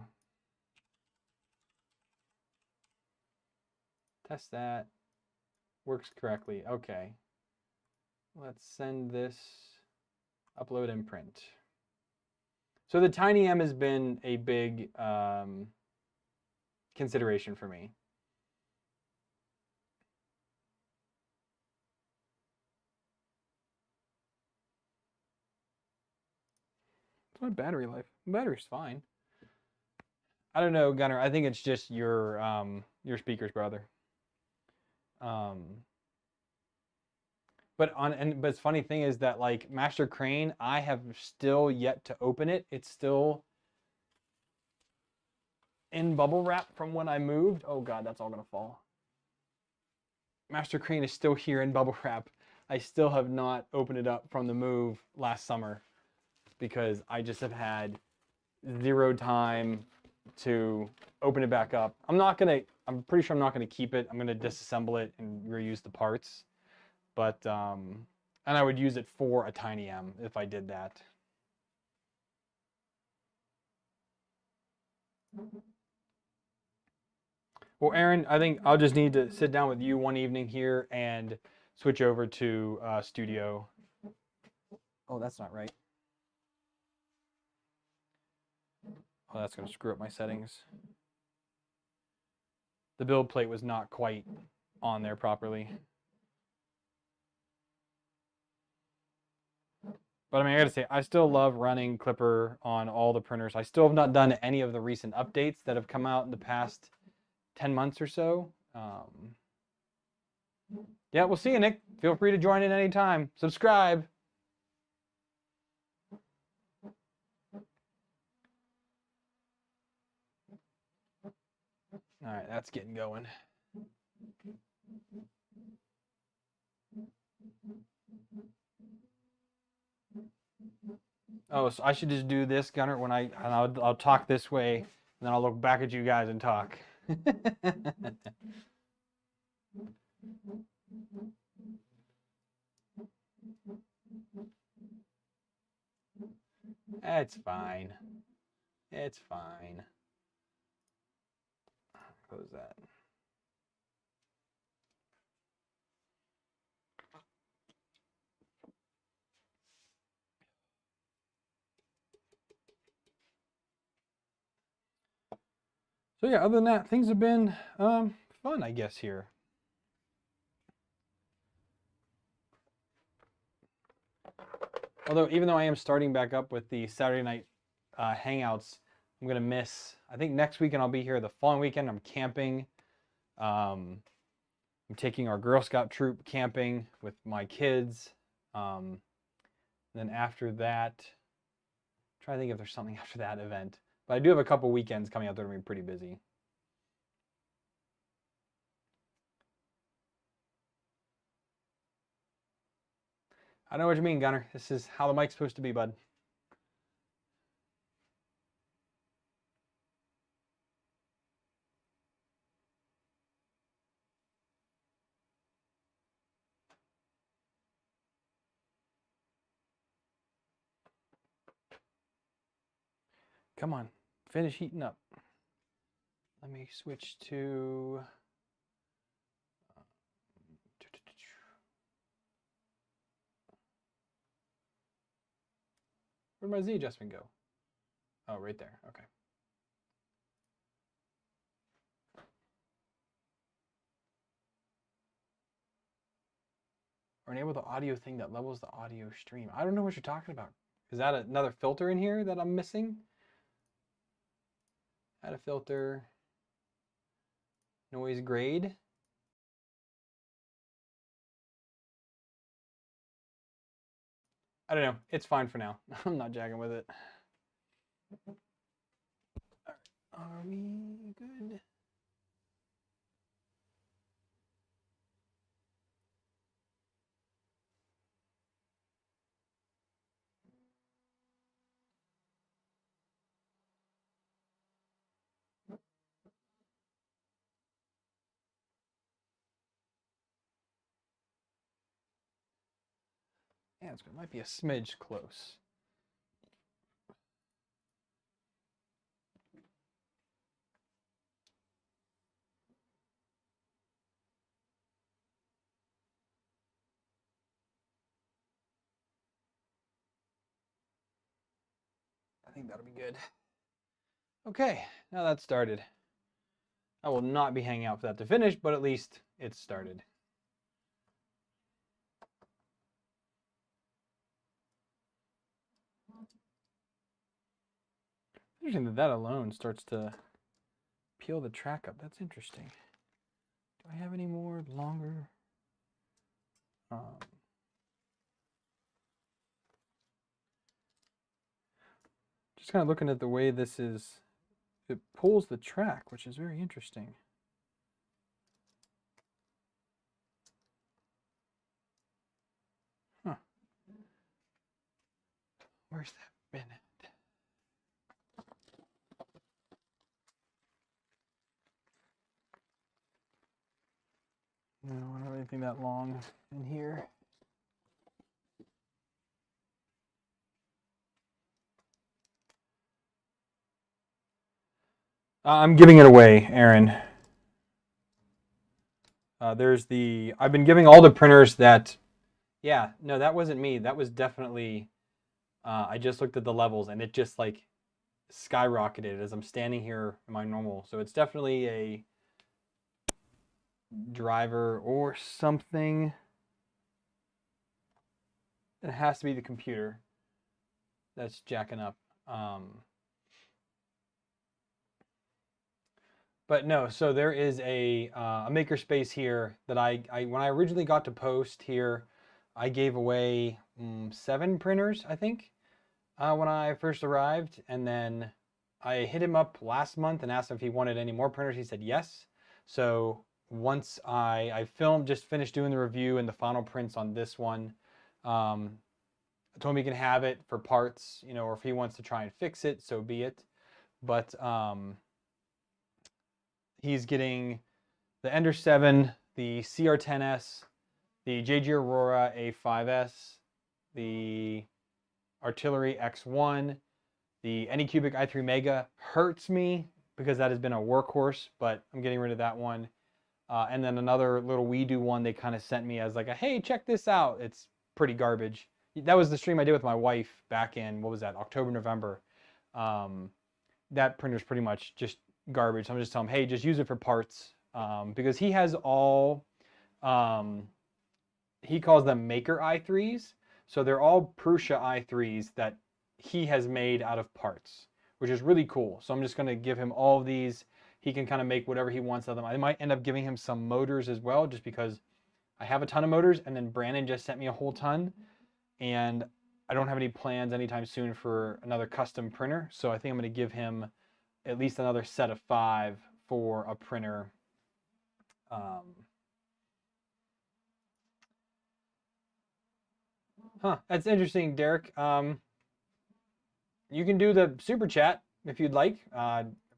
test that. Works correctly. Okay. Let's send this, upload and print. So the Tiny M has been a big consideration for me. What's my battery life? My battery's fine. I don't know, Gunnar. I think it's just your speakers, brother. But the funny thing is that like Master Crane, I have still yet to open it. It's still in bubble wrap from when I moved. Oh God, that's all gonna fall. Master Crane is still here in bubble wrap. I still have not opened it up from the move last summer because I just have had zero time to open it back up. I'm pretty sure I'm not gonna keep it. I'm gonna disassemble it and reuse the parts. But and I would use it for a Tiny M if I did that. Well, Aaron, I think I'll just need to sit down with you one evening here and switch over to Studio. Oh, that's not right. Oh, that's going to screw up my settings. The build plate was not quite on there properly. But I mean, I gotta say, I still love running Clipper on all the printers. I still have not done any of the recent updates that have come out in the past 10 months or so. Yeah, we'll see you, Nick. Feel free to join in anytime. Subscribe. All right, that's getting going. Oh, so I should just do this, Gunnar, when I'll talk this way, and then I'll look back at you guys and talk. It's fine. It's fine. Close that. So yeah, other than that, things have been fun, I guess, here. Although, even though I am starting back up with the Saturday night Hangouts, I'm going to miss, I think next weekend I'll be here. The following weekend I'm camping. I'm taking our Girl Scout troop camping with my kids. Then after that, I'm trying to think if there's something after that event. But I do have a couple weekends coming up that are going to be pretty busy. I know what you mean, Gunner. This is how the mic's supposed to be, bud. Come on, finish heating up. Let me switch to... Where'd my Z adjustment go? Oh, right there. Okay. Or enable the audio thing that levels the audio stream. I don't know what you're talking about. Is that another filter in here that I'm missing? Add a filter. Noise grade. I don't know. It's fine for now. I'm not jagging with it. All right. Are we good? Yeah, it might be a smidge close. I think that'll be good. Okay, now that's started. I will not be hanging out for that to finish, but at least it's started. Interesting that alone starts to peel the track up. That's interesting. Do I have any more longer? Just kind of looking at the way this is, it pulls the track, which is very interesting. Huh. Where's that been at? No, I don't have anything that long in here. I'm giving it away, Aaron. I've been giving all the printers that, yeah, no, that wasn't me. That was definitely, I just looked at the levels and it just like skyrocketed as I'm standing here in my normal. So it's definitely a driver or something. It has to be the computer that's jacking up. But no, so there is a makerspace here that when I originally got to post here, I gave away 7 printers, I think, when I first arrived. And then I hit him up last month and asked him if he wanted any more printers. He said yes. So once I just finished doing the review and the final prints on this one, I told him he can have it for parts, you know, or if he wants to try and fix it, so be it. But he's getting the Ender 7, the CR10S, the JG Aurora A5S, the Artillery X1, the Anycubic i3 Mega. Hurts me because that has been a workhorse, but I'm getting rid of that one. And then another little WeDo one they kind of sent me as like a, hey, check this out. It's pretty garbage. That was the stream I did with my wife back in, what was that, October, November. That printer's pretty much just garbage. I'm just telling him, hey, just use it for parts. Because he has all, he calls them maker i3s. So they're all Prusa i3s that he has made out of parts, which is really cool. So I'm just going to give him all of these. He can kind of make whatever he wants of them. I might end up giving him some motors as well, just because I have a ton of motors, and then Brandon just sent me a whole ton, and I don't have any plans anytime soon for another custom printer. So I think I'm going to give him at least another set of 5 for a printer. That's interesting, Derek. You can do the super chat if you'd like.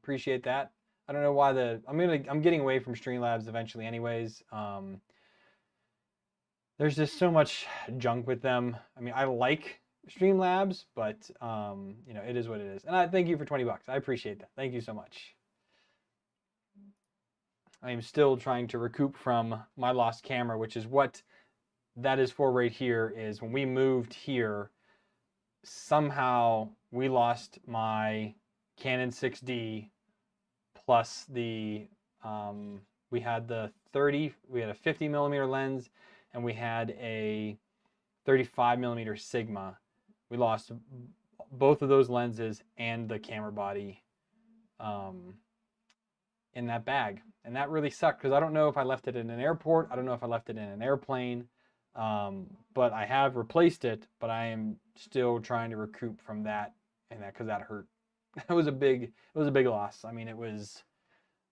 Appreciate that. I don't know why I'm getting away from Streamlabs eventually anyways. There's just so much junk with them. I mean, I like Streamlabs, but you know, it is what it is. And I thank you for $20. I appreciate that. Thank you so much. I am still trying to recoup from my lost camera, which is what that is for right here. Is when we moved here, somehow we lost my Canon 6D plus the we had a 50 millimeter lens, and we had a 35 millimeter Sigma. We lost both of those lenses and the camera body in that bag, and that really sucked, because I don't know if I left it in an airport. I don't know if I left it in an airplane, but I have replaced it. But I am still trying to recoup from that, and because that hurt. It was a big loss. I mean, it was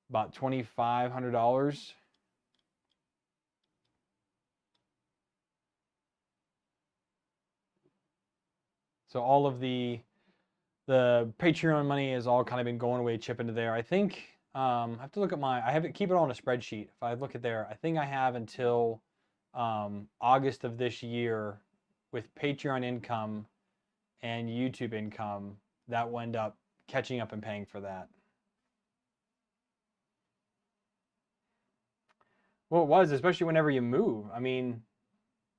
about $2,500. So all of the Patreon money has all kind of been going away, chip into there. I think I have to look at I have it, keep it on a spreadsheet. If I look at there, I think I have until August of this year with Patreon income and YouTube income that will end up catching up and paying for that. Well, it was, especially whenever you move. I mean,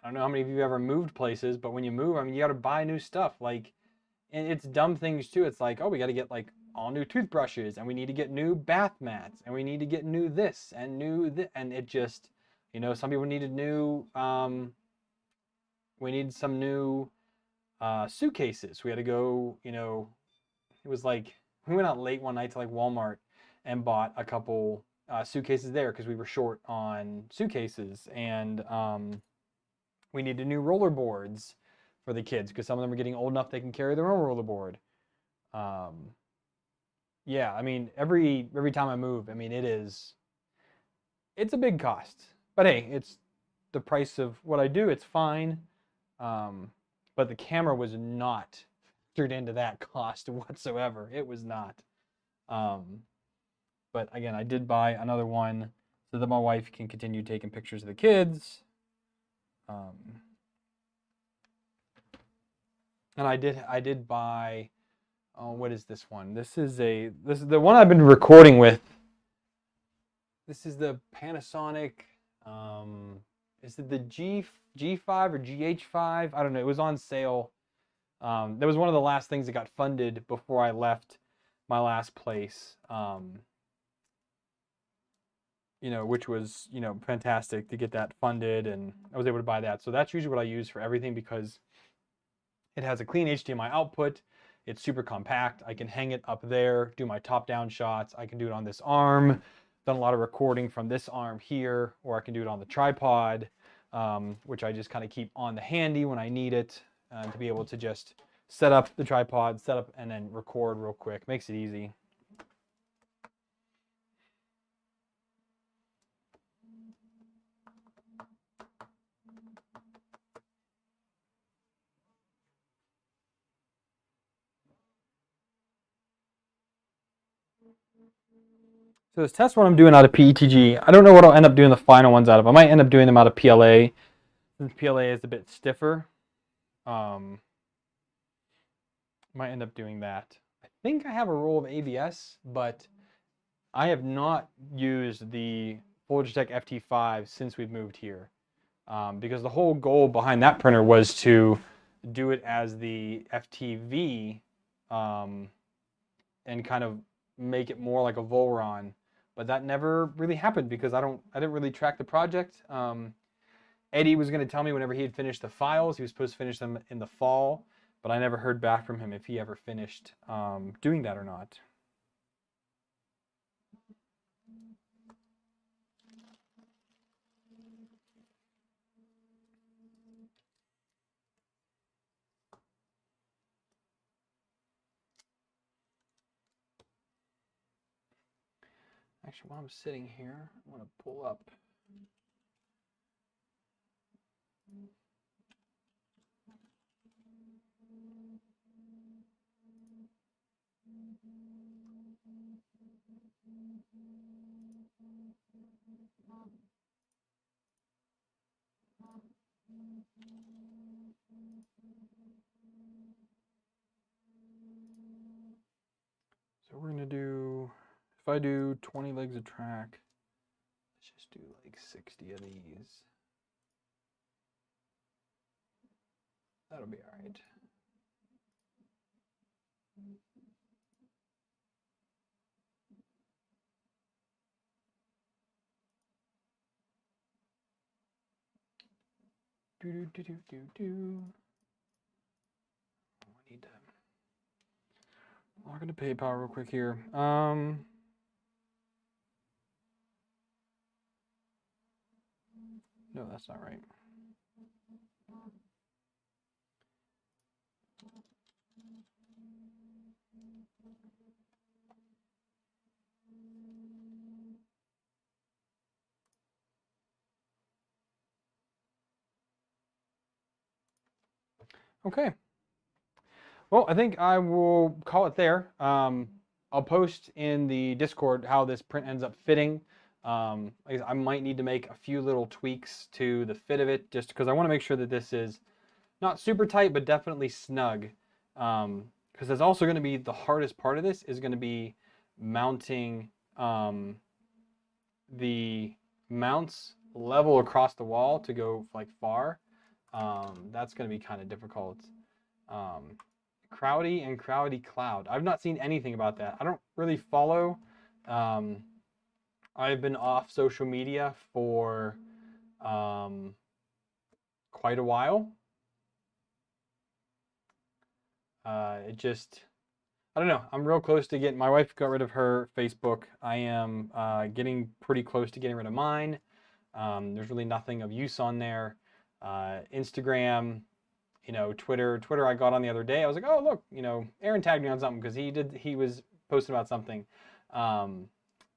I don't know how many of you ever moved places, but when you move, I mean, you got to buy new stuff. Like, and it's dumb things too. It's like, oh, we got to get like all new toothbrushes, and we need to get new bath mats, and we need to get new this and new that, and it just, you know, some people needed new. We need some new suitcases. We had to go. You know, it was like we went out late one night to like Walmart and bought a couple suitcases there because we were short on suitcases, and we needed new roller boards for the kids because some of them are getting old enough they can carry their own rollerboard. Yeah, I mean, every time I move, I mean, it's a big cost. But hey, it's the price of what I do. It's fine. But the camera was not factored into that cost whatsoever. It was not. But again, I did buy another one so that my wife can continue taking pictures of the kids. And I did buy, oh, what is this one? This is the one I've been recording with. This is the Panasonic, is it the G5 or GH5? I don't know. It was on sale. That was one of the last things that got funded before I left my last place. You know, which was, you know, fantastic to get that funded, and I was able to buy that. So that's usually what I use for everything because it has a clean HDMI output. It's super compact. I can hang it up there, do my top-down shots. I can do it on this arm. Done a lot of recording from this arm here, or I can do it on the tripod, which I just kind of keep on the handy when I need it to be able to just set up the tripod, set up, and then record real quick. Makes it easy. So this test one I'm doing out of PETG, I don't know what I'll end up doing the final ones out of. I might end up doing them out of PLA, since PLA is a bit stiffer. Might end up doing that. I think I have a roll of ABS, but I have not used the Logitech FT5 since we've moved here. Because the whole goal behind that printer was to do it as the FTV and kind of make it more like a Volron. But that never really happened because I didn't really track the project. Eddie was going to tell me whenever he had finished the files. He was supposed to finish them in the fall, but I never heard back from him if he ever finished doing that or not. Actually, while I'm sitting here, I want to pull up. So we're gonna do, if I do 20 legs of track, let's just do like 60 of these. That'll be all right. Do. I need to log into PayPal real quick here. No, that's not right. Okay. Well, I think I will call it there. I'll post in the Discord how this print ends up fitting. I might need to make a few little tweaks to the fit of it just because I want to make sure that this is not super tight, but definitely snug. Because that's also going to be the hardest part of this is going to be mounting the mounts level across the wall to go like far. That's going to be kind of difficult. Crowdy and Crowdy Cloud. I've not seen anything about that. I don't really follow. I've been off social media for quite a while. It just, I don't know. I'm real close to getting, my wife got rid of her Facebook. I am getting pretty close to getting rid of mine. There's really nothing of use on there. Instagram, Twitter I got on the other day. I was like, oh, look, Aaron tagged me on something because he was posting about something.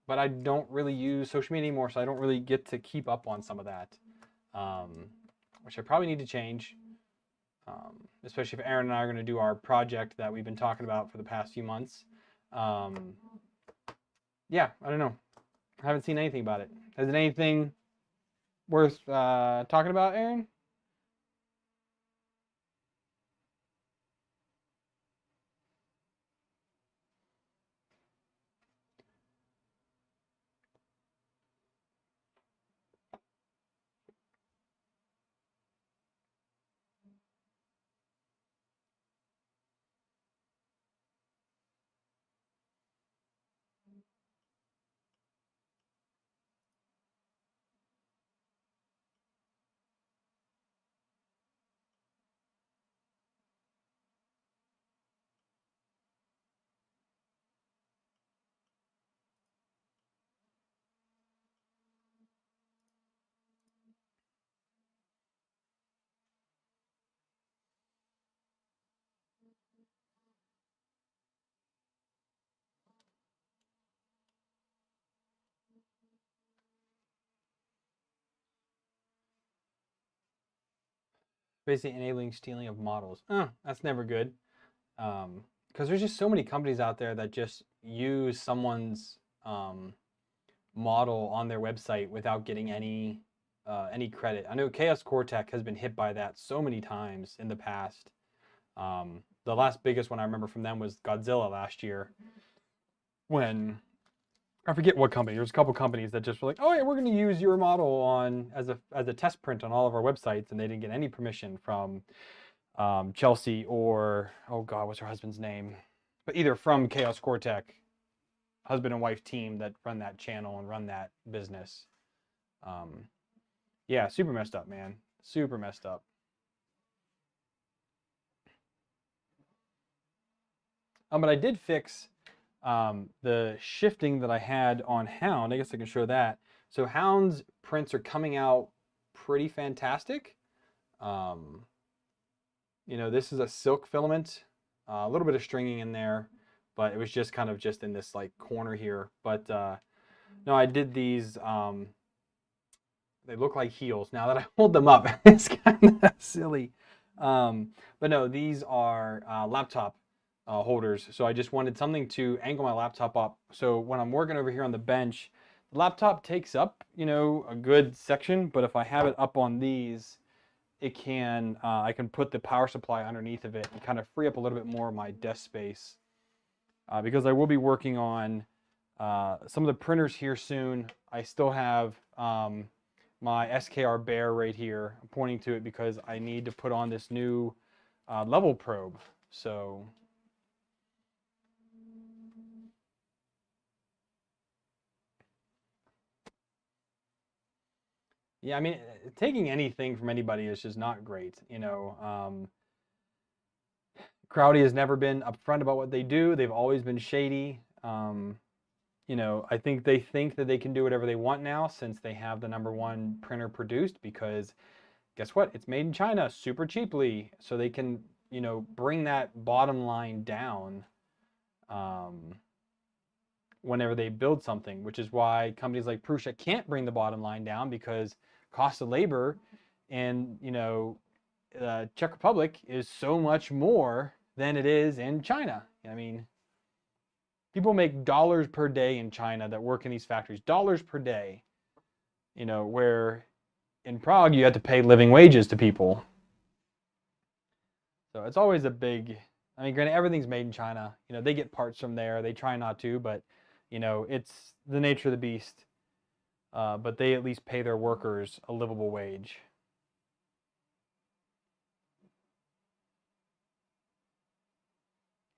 But I don't really use social media anymore, so I don't really get to keep up on some of that, which I probably need to change, especially if Aaron and I are going to do our project that we've been talking about for the past few months. Yeah, I don't know. I haven't seen anything about it. Is it anything worth talking about, Aaron? Basically enabling stealing of models. That's never good. Because there's just so many companies out there that just use someone's model on their website without getting any credit. I know Chaos Cortec has been hit by that so many times in the past. The last biggest one I remember from them was Godzilla last year, when I forget what company. There's a couple companies that just were like, "Oh yeah, we're going to use your model on as a test print on all of our websites," and they didn't get any permission from Chelsea or, oh God, what's her husband's name? But either from Chaos Cortec, husband and wife team that run that channel and run that business. Yeah, super messed up, man. Super messed up. But I did fix the shifting that I had on Hound. I guess I can show that. So Hound's prints are coming out pretty fantastic. You know, this is a silk filament, a little bit of stringing in there, but it was just kind of just in this like corner here. But no, I did these. They look like heels. Now that I hold them up, it's kind of silly. But no, these are laptop holders. So I just wanted something to angle my laptop up. So when I'm working over here on the bench, the laptop takes up, you know, a good section. But if I have it up on these, it can, I can put the power supply underneath of it and kind of free up a little bit more of my desk space. Because I will be working on some of the printers here soon. I still have my SKR Bear right here. I'm pointing to it because I need to put on this new level probe. So yeah, I mean, taking anything from anybody is just not great. You know, Crowdy has never been upfront about what they do. They've always been shady. You know, I think that they can do whatever they want now since they have the #1 printer produced, because guess what? It's made in China super cheaply. So they can, you know, bring that bottom line down whenever they build something, which is why companies like Prusa can't bring the bottom line down, because cost of labor in, you know, Czech Republic is so much more than it is in China. I mean, people make dollars per day in China that work in these factories, dollars per day, you know, where in Prague you have to pay living wages to people. So it's always a big, I mean, granted, everything's made in China. You know, they get parts from there. They try not to, but, you know, it's the nature of the beast. But they at least pay their workers a livable wage.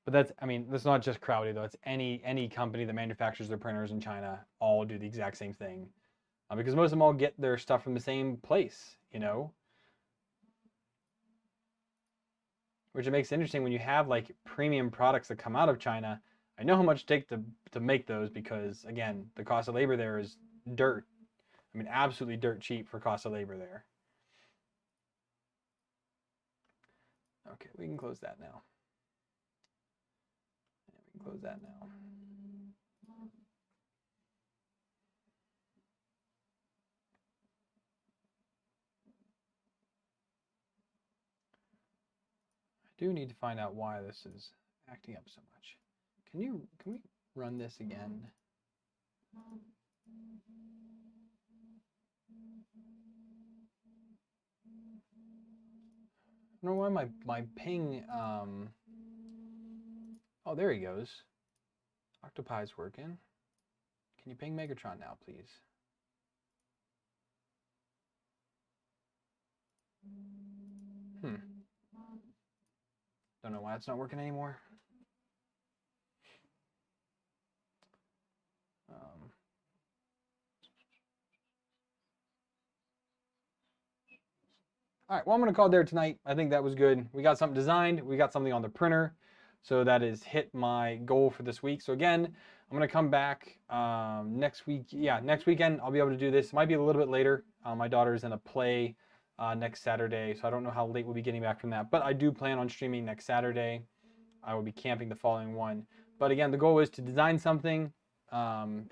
But that's, I mean, that's not just Crowdy though. It's any company that manufactures their printers in China all do the exact same thing, because most of them all get their stuff from the same place, you know. Which it makes it interesting when you have like premium products that come out of China. I know how much it takes to make those, because again, the cost of labor there is dirt. I mean, absolutely dirt cheap for cost of labor there. Okay, we can close that now. Close that now. I do need to find out why this is acting up so much. Can we run this again? I don't know why my ping, oh, there he goes. Octopi's working. Can you ping Megatron now, please? Don't know why it's not working anymore. All right, well, I'm going to call it there tonight. I think that was good. We got something designed. We got something on the printer. So that has hit my goal for this week. So again, I'm going to come back next week. Yeah, next weekend I'll be able to do this. It might be a little bit later. My daughter's in a play next Saturday, so I don't know how late we'll be getting back from that. But I do plan on streaming next Saturday. I will be camping the following one. But again, the goal is to design something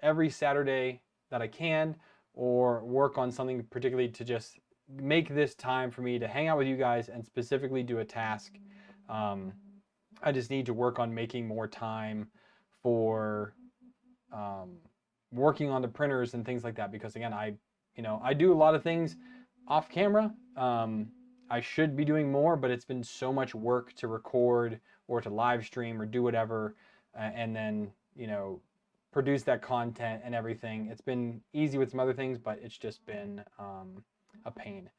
every Saturday that I can, or work on something particularly to just make this time for me to hang out with you guys and specifically do a task. I just need to work on making more time for working on the printers and things like that, because again, I do a lot of things off camera. I should be doing more, but it's been so much work to record or to live stream or do whatever, and then, you know, produce that content and everything. It's been easy with some other things, but it's just been a pain.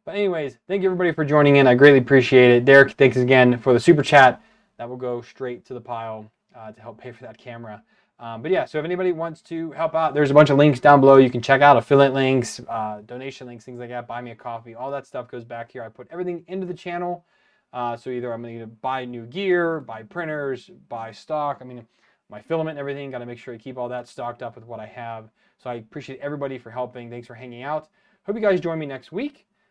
But anyways, thank you everybody for joining in. I greatly appreciate it. Derek, thanks again for the super chat. That will go straight to the pile to help pay for that camera. But yeah, so if anybody wants to help out, there's a bunch of links down below. You can check out affiliate links, donation links, things like that, buy me a coffee, all that stuff goes back here. I put everything into the channel. So either I'm going to buy new gear, buy printers, buy stock. I mean, my filament and everything, got to make sure I keep all that stocked up with what I have. So I appreciate everybody for helping. Thanks for hanging out. Hope you guys join me next week.